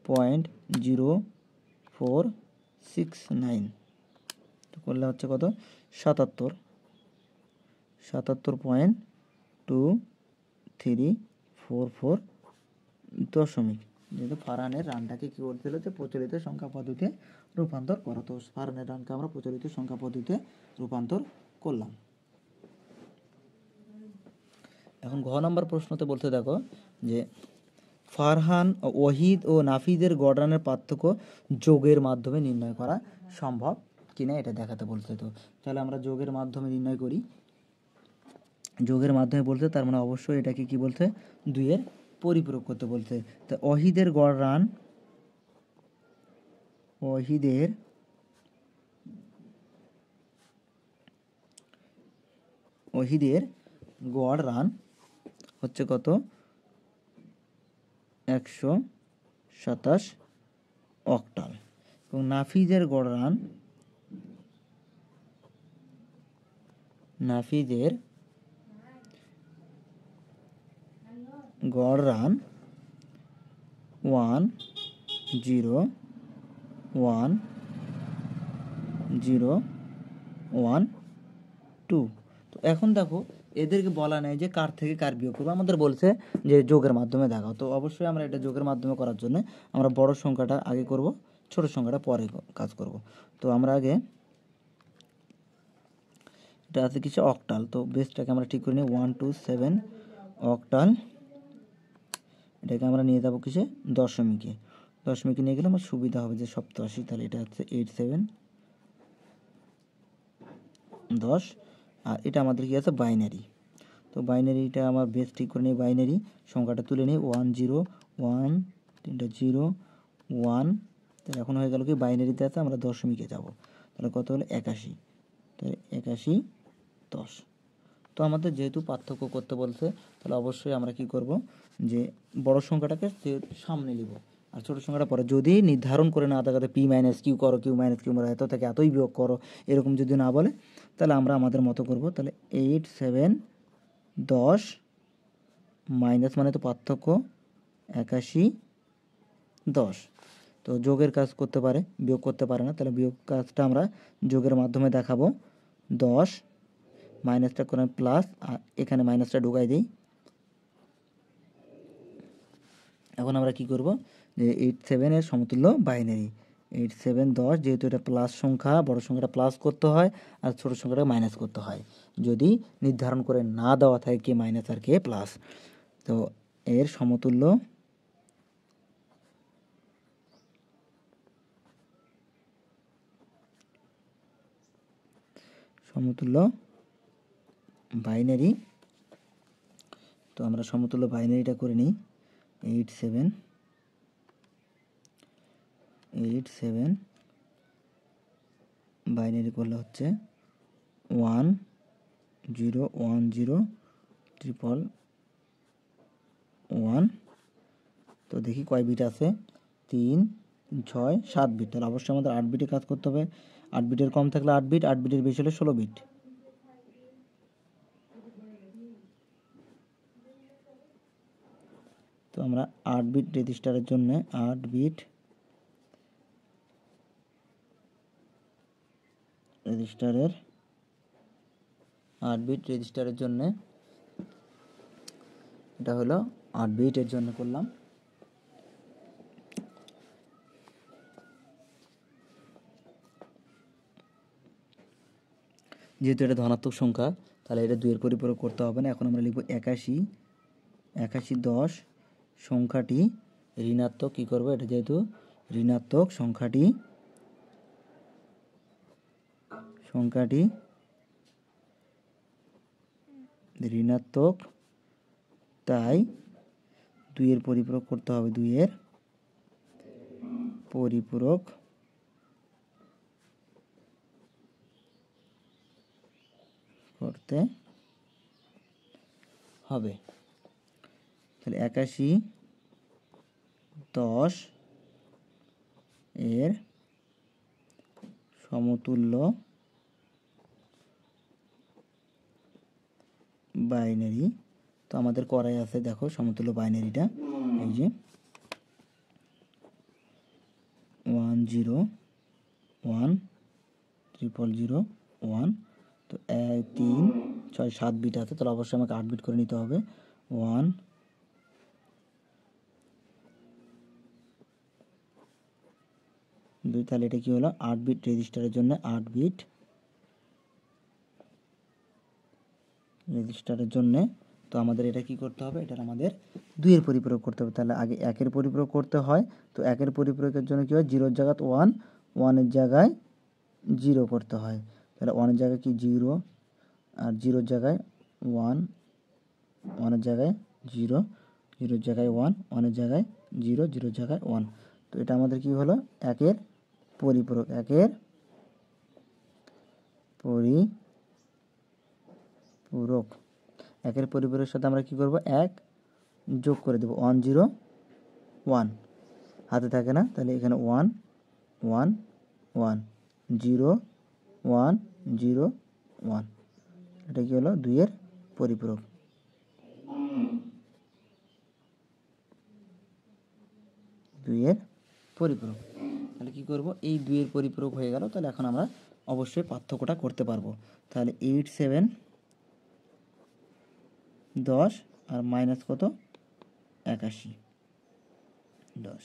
S1: 0.0469 করলে হচ্ছে কত 77.2344 দশমিক। যেহেতু ফারহানের রানটাকে কী করছিল যে প্রচলিত সংখ্যা পদ্ধতিতে রূপান্তর করো, তো ফারহানের রানকে আমরা প্রচলিত সংখ্যা পদ্ধতিতে রূপান্তর করলাম। এখন ঘ নম্বর প্রশ্নতে বলতে দেখো যে ফারহান, ওয়াহিদ ও নাফিজের গড় রানের পার্থক্য যোগের মাধ্যমে নির্ণয় করা সম্ভব কিনা এটা দেখাতে বলছে। তো তাহলে আমরা যোগের মাধ্যমে নির্ণয় করি। যোগের মাধ্যমে বলতে তার মানে অবশ্যই এটাকে কি বলছে 2-এর পরিপূরক করতে বলছে। তো ওয়াহিদের গড় রান, ওয়াহিদের গড় রান হচ্ছে কত 127 অক্টাল, এবং নাফিজের গড় রান 101,012। তো এখন দেখো এদেরকে বলা নেই যে কার থেকে কার বিয়োগ করবো, আমাদের বলছে যে যোগের মাধ্যমে দেখাও। তো অবশ্যই আমরা এটা যোগের মাধ্যমে করার জন্য আমরা বড় সংখ্যাটা আগে করব, ছোট সংখ্যাটা পরে কাজ করব। তো আমরা আগে এটা আছে কিছু অক্টাল, তো বেসটাকে আমরা ঠিক করে নিই 127 অক্টাল। এটাকে আমরা নিয়ে যাবো কিসে দশমিকে নিয়ে গেলে আমার সুবিধা হবে যে 87, তাহলে এটা হচ্ছে 87 10, আর এটা আমাদের কি আছে বাইনারি। তো বাইনারিটা আমার বেস ঠিক করে নিই, বাইনারি সংখ্যাটা তুলে নিই 1 0 1 3টা 0 1, তাহলে এখন হয়ে গেল কি বাইনারিতে আছে, আমরা দশমিকে যাব। তাহলে কত হলো 81, তাহলে 81 10। তো আমাদের যেহেতু পার্থক্য করতে বলছে তাহলে অবশ্যই আমরা কি করব, যে বড় সংখ্যাটাকে সামনে নিব আর ছোটো সংখ্যাটা পরে। যদি নির্ধারণ করে না দেখাতে পি মাইনাস কিউ করো, কিউ মাইনাস কিউ মারো, এত থেকে এতই বিয়োগ করো, এরকম যদি না বলে তাহলে আমরা আমাদের মতো করব। তাহলে 8 7 10 মাইনাস মানে তো পার্থক্য 81 10। তো যোগের কাজ করতে পারে, বিয়োগ করতে পারে না, তাহলে বিয়োগ কাজটা আমরা যোগের মাধ্যমে দেখাবো। 10 মাইনাসটা করে প্লাস, আর এখানে মাইনাসটা ঢুকাই দিই। এখন আমরা কি করব, যে 8 7 এর সমতুল্য বাইনারি 8 7 10, যেহেতু এটা প্লাস সংখ্যা, বড় সংখ্যাটা প্লাস করতে হয় আর ছোটো সংখ্যাটা মাইনাস করতে হয়, যদি নির্ধারণ করে না দেওয়া থাকে কে মাইনাস আর কে প্লাস। তো এর সমতুল্য বাইনারি। তো আমরা সমতুল্য বাইনারিটা করে নিই। 8 7 বাইনারি করলে হচ্ছে 1 0 1 0 ট্রিপল 1। তো দেখি কয় বিট আছে, 3 6 7 বিট, তাহলে অবশ্যই আমাদের 8 বিটে কাজ করতে হবে। 8 বিটের কম থাকলে 8 বিট, 8 বিটের বেশি হলে 16 বিট। তো আমরা 8 বিট রেজিস্টারের জন্য 8 বিট রেজিস্টারের জন্য এটা হলো 8 বিটের জন্য করলাম। যেহেতু এটা ধনাত্মক সংখ্যা তাহলে এটা 2 এর পরিপূরক করতে হবে না। এখন আমরা লিখব 81 10 সংখ্যাটি ঋণাত্মক, কী করবো, এটা যেহেতু ঋণাত্মক সংখ্যাটি ঋণাত্মক, তাই 2 এর পরিপূরক করতে হবে, 2 এর পরিপূরক করতে হবে। তাহলে 81 10 এর সমতুল্য বাইনারি। তো আমাদের করাই আছে, দেখো সমতুল্য বাইনারিটা, এই যে 1 0 1 0 0 1। তো 3 6 7 বিট আছে, তাহলে অবশ্যই আমাকে 8 বিট করে নিতে হবে। 1 2, তাহলে এটা কি হলো, 8 বিট রেজিস্টারের জন্য 8 বিট রেজিস্টারের জন্য। তো আমাদের এটা কি করতে হবে, এটা আমাদের 2 এর পরিপূরক করতে হবে। তাহলে আগে 1 এর পরিপূরক করতে হয়। তো 1 এর পরিপূরকের জন্য কি হয়, 0 জায়গায় 1, 1 এর জায়গায় 0 করতে হয়। তাহলে 1 এর জায়গায় কি 0, আর 0 জায়গায় 1, 1 এর জায়গায় 0, 0 এর জায়গায় 1, 1 এর জায়গায় 0, 0 এর জায়গায় 1। তো এটা আমাদের কি হলো, 1 এর পরিপূরক। 1 এর পরিপূরক, 1 এর পরিপূরকের সাথে আমরা কি করব, 1 যোগ করে দেব। 1 0 1 হাতে থাকে না, তাহলে এখানে 1 1 1 0 1 0 1। এটা কি হলো, 2 এর পরিপূরক। 2 এর পরিপূরক। তাহলে কি করব, এই 2 এর পরিপূরক হয়ে গেল। তাহলে এখন আমরা অবশ্যই পার্থক্যটা করতে পারবো। তাহলে 8 7 10 আর মাইনাস কত, 81 10।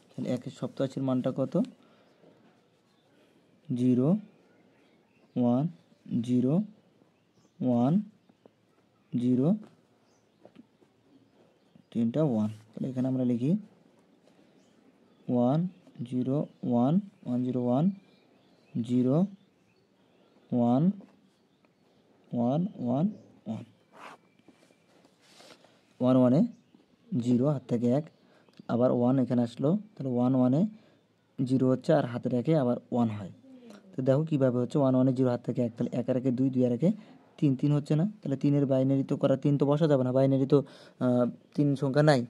S1: তাহলে 1/87 মানটা কত, 0 1 0 1 0 3টা 1। তাহলে এখানে আমরা লিখি 1 0 1 1 0 1 0 1 1 1 1 1 1 এ 0 হাত থেকে 1, আবার 1 এখানে আসলো, তাহলে 1 1 এ জিরো হচ্ছে আর হাতের একে আবার ওয়ান হয়। তো দেখো কীভাবে হচ্ছে, ওয়ান ওয়ানে জিরো হাত থেকে এক, তাহলে একের একে দুই, দুই আর একে তিন, তিন হচ্ছে না, তাহলে তিনের বাইনারি তো করা, তিন তো বসা যাবে না, বাইনারি তো তিন সংখ্যা নাই,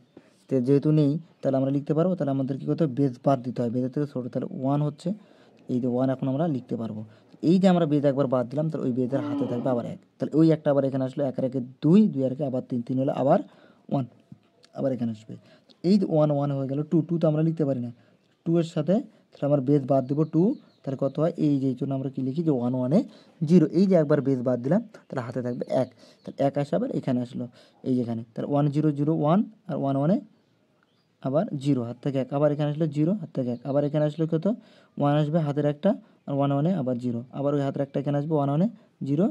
S1: তো যেহেতু নেই তাহলে আমরা লিখতে পারবো, তাহলে আমাদের কী করতে হবে, বেজ বাদ দিতে হয়, বেজের থেকে ছোটো, তাহলে ওয়ান হচ্ছে, এই যে ওয়ান এখন আমরা লিখতে পারবো। এই যে আমরা বেজ একবার বাদ দিলাম, তাহলে ওই বেজের হাতে থাকবে আবার এক, তাহলে ওই একটা আবার এখানে আসলো, একের একে দুই, দুই আর একে আবার তিন, তিন হলো আবার ওয়ান, আবার এখানে আসবে। এই যে ওয়ান ওয়ান হয়ে গেল, টু, টু তো আমরা লিখতে পারি না, টু এর সাথে তাহলে আমার বেজ বাদ দেবো টু, তাহলে কত হয়, এই যে জন্য আমরা কী লিখি যে ওয়ান ওয়ানে জিরো, এই যে একবার বেজ বাদ দিলাম তাহলে হাতে থাকবে এক, তাহলে এক আসে আবার এখানে আসলো, এই যেখানে, তাহলে ওয়ান জিরো জিরো ওয়ান, আর ওয়ান ওয়ানে আবার জিরো, হাত থেকে এক, আবার এখানে আসলো জিরো, হাত থেকে এক, আবার এখানে আসলো কত, ওয়ান আসবে হাতের একটা, আর ওয়ান ওয়ানে আবার জিরো, আবার ওই হাতের একটা এখানে আসবে, ওয়ান ওয়ানে জিরো।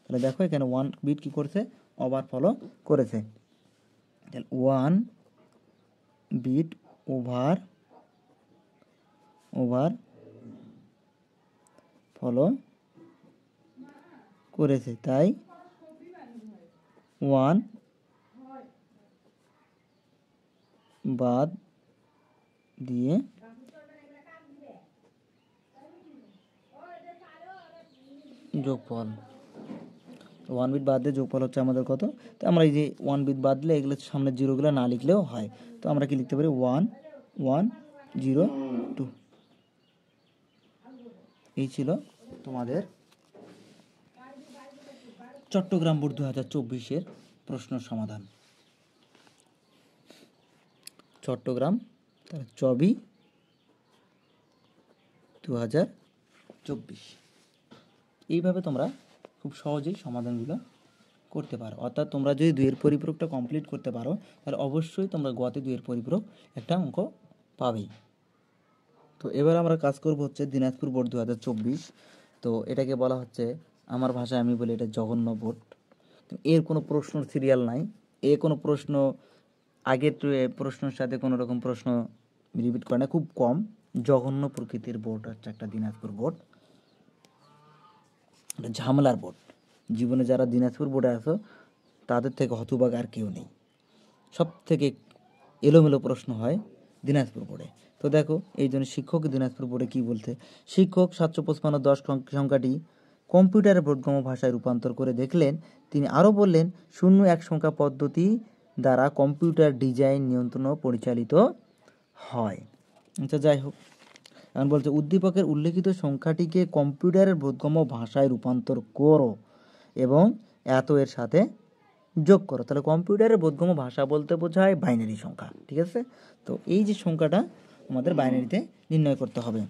S1: তাহলে দেখো এখানে ওয়ান বিট কী করছে, ওভার ফলো করেছে, তাহলে ওয়ান বিট ওভার ফলো করেছে, তাই ওয়ান বাদ দিয়ে যোগফল, ওয়ান বিট বাদ দিয়ে যোগফল হচ্ছে আমাদের কত, তো আমরা এই যে ওয়ান বিট বাদ দিলে এগুলো সামনের জিরোগুলো না লিখলেও হয়, তো আমরা কি লিখতে পারি, ওয়ান ওয়ান জিরো টু। এই ছিল তোমাদের চট্টগ্রাম বোর্ড 2024-এর প্রশ্ন সমাধান। চট্টগ্রাম চবি 2024, এইভাবে তোমরা খুব সহজেই সমাধানগুলো করতে পারো। অর্থাৎ তোমরা যদি দুইয়ের পরিপূরকটা কমপ্লিট করতে পারো তাহলে অবশ্যই তোমরা গতে দুইয়ের পরিপূরক একটা অঙ্ক পাবেই। তো এবার আমরা কাজ করব হচ্ছে দিনাজপুর বোর্ড 2024। তো এটাকে বলা হচ্ছে, আমার ভাষায় আমি বলি এটা জঘন্য বোর্ড। এর কোনো প্রশ্ন সিরিয়াল নাই, কোনো প্রশ্ন আগের প্রশ্নের সাথে কোনো রকম প্রশ্ন রিপিট করে না, খুব কম, জঘন্য প্রকৃতির বোর্ড হচ্ছে একটা দিনাজপুর বোর্ড, একটা ঝামেলার বোর্ড। জীবনে যারা দিনাজপুর বোর্ডে আসো তাদের থেকে হতবাক আর কেউ নেই, সব থেকে এলোমেলো প্রশ্ন হয় দিনাজপুর বোর্ডে। তো দেখো এই জন্য শিক্ষক দিনাজপুর বোর্ডে কী বলতে, শিক্ষক 755-10 সংখ্যাটি কম্পিউটারের বোধগম্য ভাষায় রূপান্তর করে দেখলেন। তিনি আরও বললেন, 0-1 সংখ্যা পদ্ধতি দ্বারা কম্পিউটার ডিজাইন, নিয়ন্ত্রণ ও পরিচালিত হয়। আচ্ছা যাই হোক, এখন বলছে উদ্দীপকের উল্লেখিত সংখ্যাটিকে কম্পিউটারের বোধগম্য ভাষায় রূপান্তর করো এবং এত এর সাথে যোগ করো। তাহলে কম্পিউটারের বোধগম্য ভাষা বলতে বোঝায় বাইনারি সংখ্যা, ঠিক আছে। তো এই যে সংখ্যাটা আমাদের বাইনারিতে নির্ণয় করতে হবে।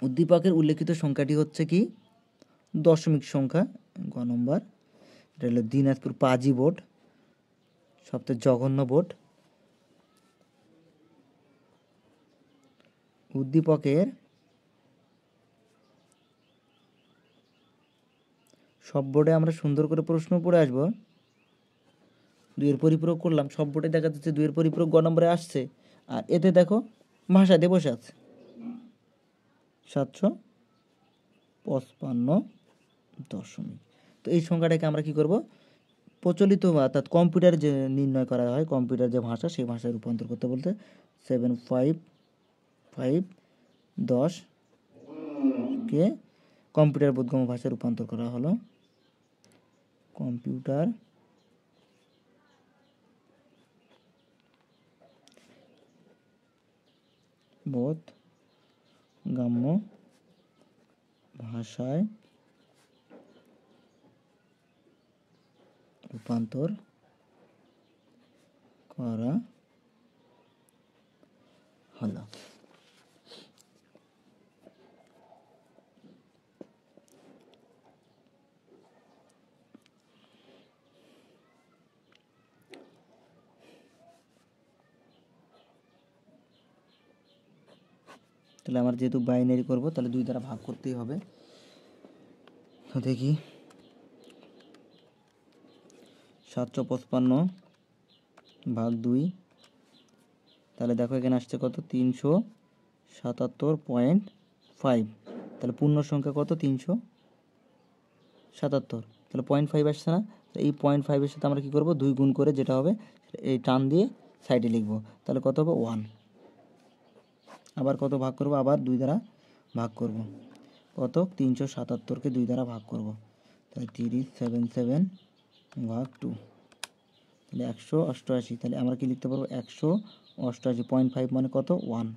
S1: উদ্দীপকের উল্লেখিত সংখ্যাটি হচ্ছে কি, দশমিক সংখ্যা, গ নম্বর। এটা হলো দিনাজপুর পাজি বোর্ড, সবচেয়ে জঘন্য বোর্ড। উদ্দীপকের সব বোর্ডে আমরা সুন্দর করে প্রশ্ন পড়ে আসবো, দুইয়ের পরিপূরক করলাম, সব বোর্ডে দেখা যাচ্ছে দুইয়ের পরিপূরক গ নম্বরে আসছে, আর এতে দেখো ভাষা দিয়ে বসে আছে 755 তো এই সংখ্যাটাকে আমরা কি করব, প্রচলিত অর্থাৎ কম্পিউটারে যে নির্ণয় করা হয়, কম্পিউটার যে ভাষা সেই ভাষায় রূপান্তর করতে বলতে 75510কে কম্পিউটার বোধগম্য ভাষায় রূপান্তর করা হলো। কম্পিউটার বোধগম্য ভাষায় রূপান্তর করা হলো। তাহলে আমার যেহেতু বাইনারি করব তাহলে 2 দ্বারা ভাগ করতেই হবে। তো দেখি 755 ভাগ 2, তাহলে দেখো এখানে আসছে কত, 377.5, তাহলে পূর্ণ সংখ্যা কত, 377, তাহলে 0.5 আসছে না, এই 0.5-এর সাথে আমরা কী করব, 2 গুণ করে যেটা হবে এই টান দিয়ে সাইডে লিখব, তাহলে কত হবে 1। আবার কত ভাগ করব, আবার 2 দ্বারা ভাগ করব। কত 377কে 2 দ্বারা ভাগ করব, তাহলে 377 ভাগ 2, তাহলে 188। তাহলে আমরা কি লিখতে পারবো 188, 0.5 মানে কত 1,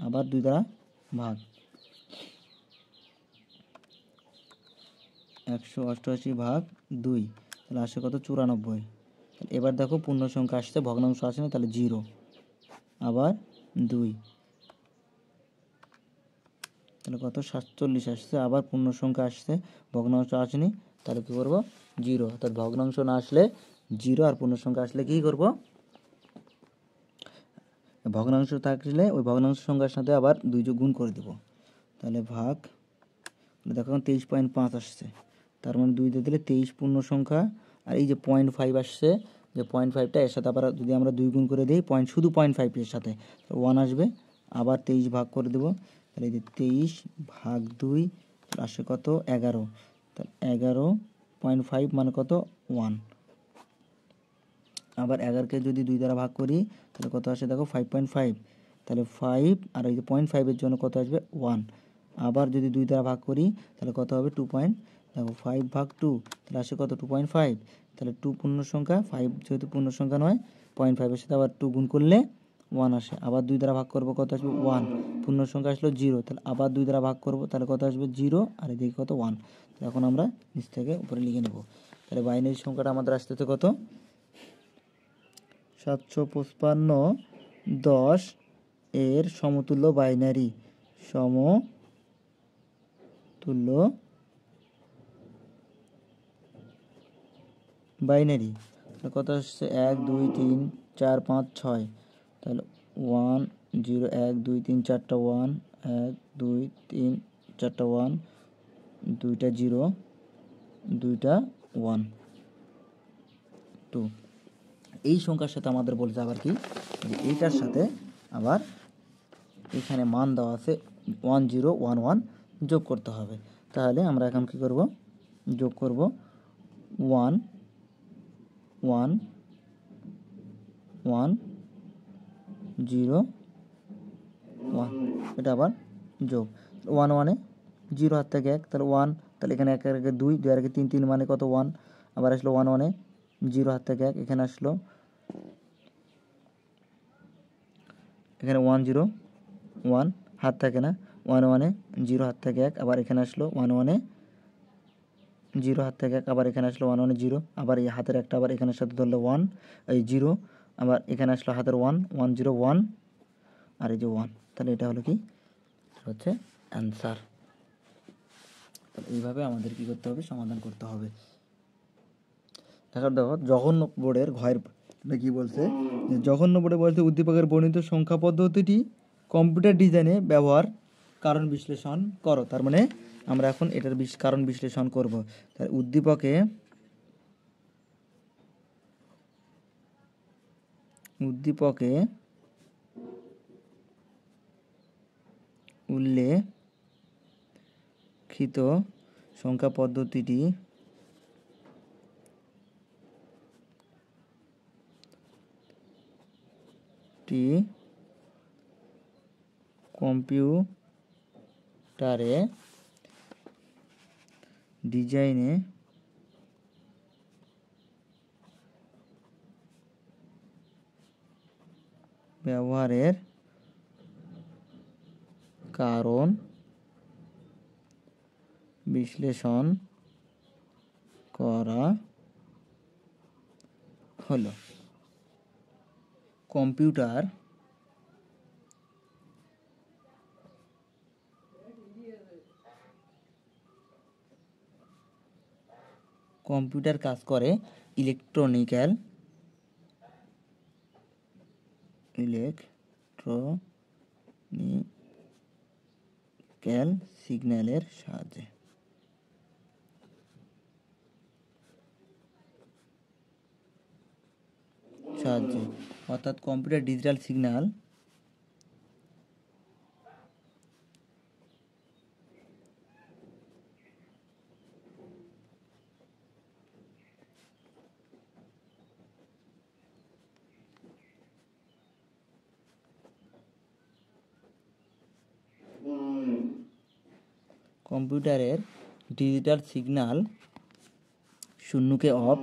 S1: আবার 2 দ্বারা ভাগ, 188 ভাগ 2, তাহলে আসে কত 94। এবার দেখো পূর্ণ সংখ্যা আসছে, ভগ্নাংশ আসে না, তাহলে 0, আবার 2, তাহলে কত 47 আসছে, আবার পূর্ণ সংখ্যা আসছে, ভগ্নাংশ আসেনি, তাহলে কী করবো 0, অর্থাৎ ভগ্নাংশ না আসলে 0 আর পূর্ণ সংখ্যা আসলে কী করব, ভগ্নাংশ থাকলে ওই ভগ্নাংশ সংখ্যার সাথে আবার 2 গুণ করে দেব। তাহলে ভাগ, দেখো 23.5 আসছে, তার মানে 2 দিয়ে দিলে 23 পূর্ণ সংখ্যা, আর এই যে 0.5 আসছে, যে 0.5টা এর সাথে আবার যদি আমরা 2 গুণ করে দিই, শুধু 0.5 এর সাথে 1 আসবে, আবার 23 ভাগ করে দেব, তাহলে এই যে 23 ভাগ 2 আসে কত 11, তাহলে 11.5 মানে কত 1, আবার 11কে যদি 2 দ্বারা ভাগ করি তাহলে কত আসে দেখো 5.5, তাহলে 5 আর এই যে 0.5 এর জন্য কত আসবে 1, আবার যদি 2 দ্বারা ভাগ করি তাহলে কত হবে 2. দেখো 5 ভাগ 2, তাহলে আসে কত 2.5, তাহলে 2 পূর্ণ সংখ্যা, 5 যেহেতু পূর্ণ সংখ্যা নয়, 0.5 এর সাথে আবার 2 গুণ করলে 1 আসে, আবার 2 দ্বারা ভাগ করব, কত আসবে 1, পূর্ণ সংখ্যা আসলো 0, তাহলে আবার 2 দ্বারা ভাগ করব, তাহলে কত আসবে 0, আর এদিকে কত 1। এখন আমরা নিচ থেকে উপরে লিখে নেব, তাহলে বাইনারি সংখ্যাটা আমাদের আসতেছে কত 755 10 এর সমতুল্য বাইনারি, সমতুল্য বাইনারি, তাহলে কত আসছে 1 2 3 4 5 6, তাহলে 1 0 1 2 3 4টা 1, 1 2 3 4টা 1, 2টা 0, 2টা 1 2। এই সংখ্যার সাথে আমাদের বলছে আবার কি, এইটার সাথে আবার এখানে মান দেওয়া আছে 1011 যোগ করতে হবে। তাহলে আমরা এখন কি করব, যোগ করব 1 1 1 0 1, এটা আবার যোগ 1 1 0 হাত থেকে 1, তাহলে 1, তাহলে এখানে 1 এর 2, 2 এর 3, 3 মানে কত 1, আবার আসলো 1 1 0 হাত থেকে 1, এখানে আসলো, এখানে 1 0 1 হাত থাকে না, 1 1 0 হাত থেকে 1, আবার এখানে আসলো 1 1 0 হাত থেকে 1, আবার এখানে আসলো 1 1 0, আবার এই হাতের একটা আবার এখানের সাথে ধরলে 1 এই 0, আবার এখানে আসলো হাতের 1 1 0 1, আর এই যে 1, তাহলে এটা হলো কি, হচ্ছে অ্যান্সার। তাহলে এইভাবে আমাদের কি করতে হবে, সমাধান করতে হবে। দেখো জঘন্য বোর্ডের ঘয়ের কি বলছে, যে জঘন্য বোর্ডে বলছে উদ্দীপকের বর্ণিত সংখ্যা পদ্ধতিটি কম্পিউটার ডিজাইনে ব্যবহার, কারণ বিশ্লেষণ করো। তার মানে আমরা এখন এটার কারণ বিশ্লেষণ করব। তাহলে উদ্দীপকে উল্লেখিত সংখ্যা পদ্ধতিটি কম্পিউটারে ডিজাইনে ব্যবহারের কারণ বিশ্লেষণ করা হলো। কম্পিউটার কাজ করে ইলেকট্রনিক্যাল সিগন্যালের সাহায্যে। অর্থাৎ কম্পিউটার ডিজিটাল সিগন্যাল কম্পিউটারের ডিজিটাল সিগন্যাল শূন্যকে অফ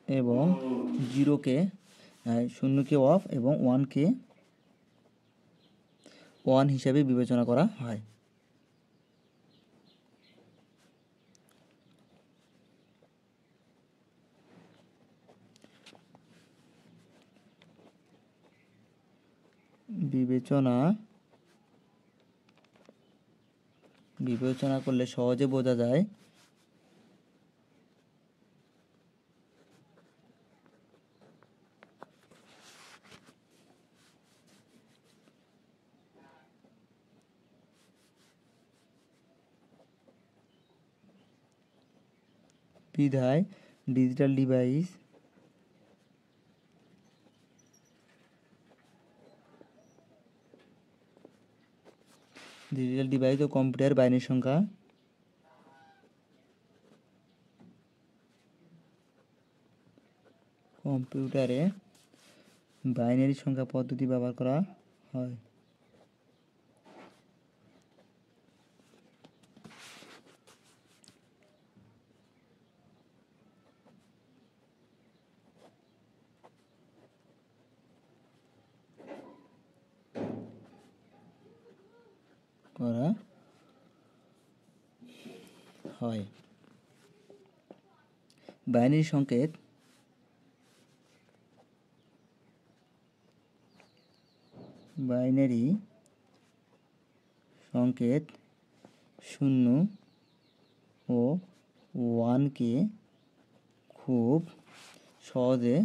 S1: এবং জিরোকে শূন্যকে অফ এবং ওয়ানকে ওয়ান হিসাবে বিবেচনা করা হয়। বিবেচনা করলে সহজে বোঝা যায় বিধায় ডিজিটাল ডিভাইস ও কম্পিউটার বাইনারি সংখ্যা কম্পিউটারে বাইনারি সংখ্যা পদ্ধতি ব্যবহার করা হয়। বাইনারি সংকেত শূন্য ও ওয়ানকে খুব সহজে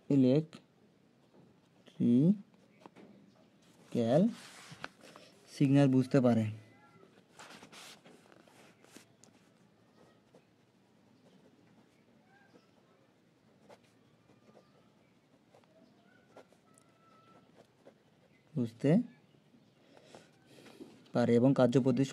S1: ইলেকট্রিক্যাল সিগন্যাল বুঝতে পারে। এবং কার্যপদ্ধতি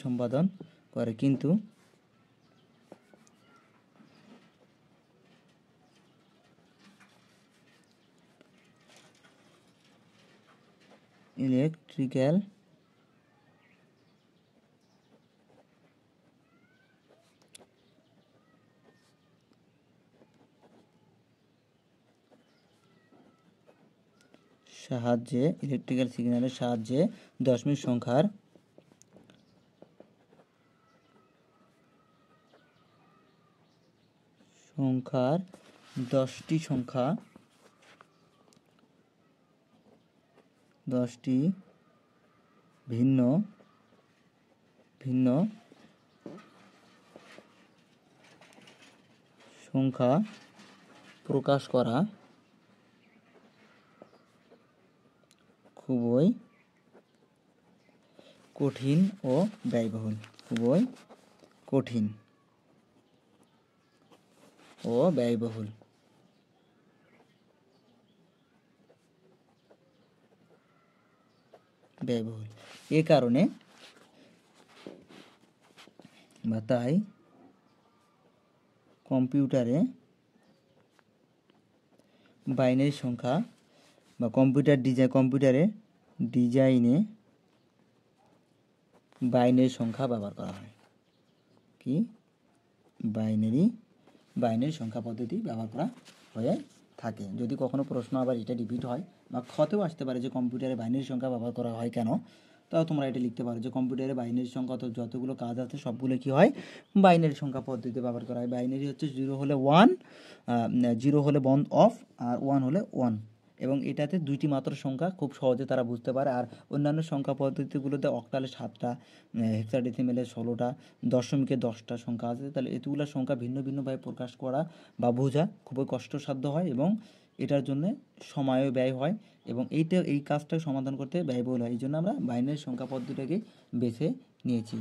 S1: সম্পাদন করে। কিন্তু ইলেকট্রিক্যাল সিগন্যালের সাহায্যে দশমিক সংখ্যার দশটি ভিন্ন সংখ্যা প্রকাশ করা খুবই কঠিন ও ব্যয়বহুল। এ কারণে তাই কম্পিউটারে বাইনারি সংখ্যা বা কম্পিউটারে ডিজাইনে বাইনারি সংখ্যা ব্যবহার করা হয়। কি বাইনারি সংখ্যা পদ্ধতি ব্যবহার করা হয়ে থাকে। যদি কখনো প্রশ্ন আবার এটা রিপিট হয় বা ক্ষতেও আসতে পারে যে কম্পিউটারে বাইনারি সংখ্যা ব্যবহার করা হয় কেন, তাও তোমরা এটা লিখতে পারো যে কম্পিউটারে বাইনারি সংখ্যা যতগুলো কাজ আছে সবগুলো কি হয় বাইনারি সংখ্যা পদ্ধতি ব্যবহার করা হয়। বাইনারি হচ্ছে 0 হলে 1, 0 হলে বন্ধ অফ, আর 1 হলে 1, এবং এটাতে দুইটি মাত্র সংখ্যা খুব সহজে তারা বুঝতে পারে। আর অন্যান্য সংখ্যা পদ্ধতিগুলোতে অক্টালে 7টা, হেক্সাডেসিমেলে 16টা, দশমিকে 10টা সংখ্যা আছে। তাহলে এতগুলো সংখ্যা ভিন্ন ভিন্নভাবে প্রকাশ করা বা বোঝা খুবই কষ্টসাধ্য হয় এবং এটার জন্য সময়ও ব্যয় হয় এবং এই কাজটা সমাধান করতে ব্যয়বহুল হয়, এই জন্য আমরা বাইনারি সংখ্যা পদ্ধতিটাকে বেছে নিয়েছি।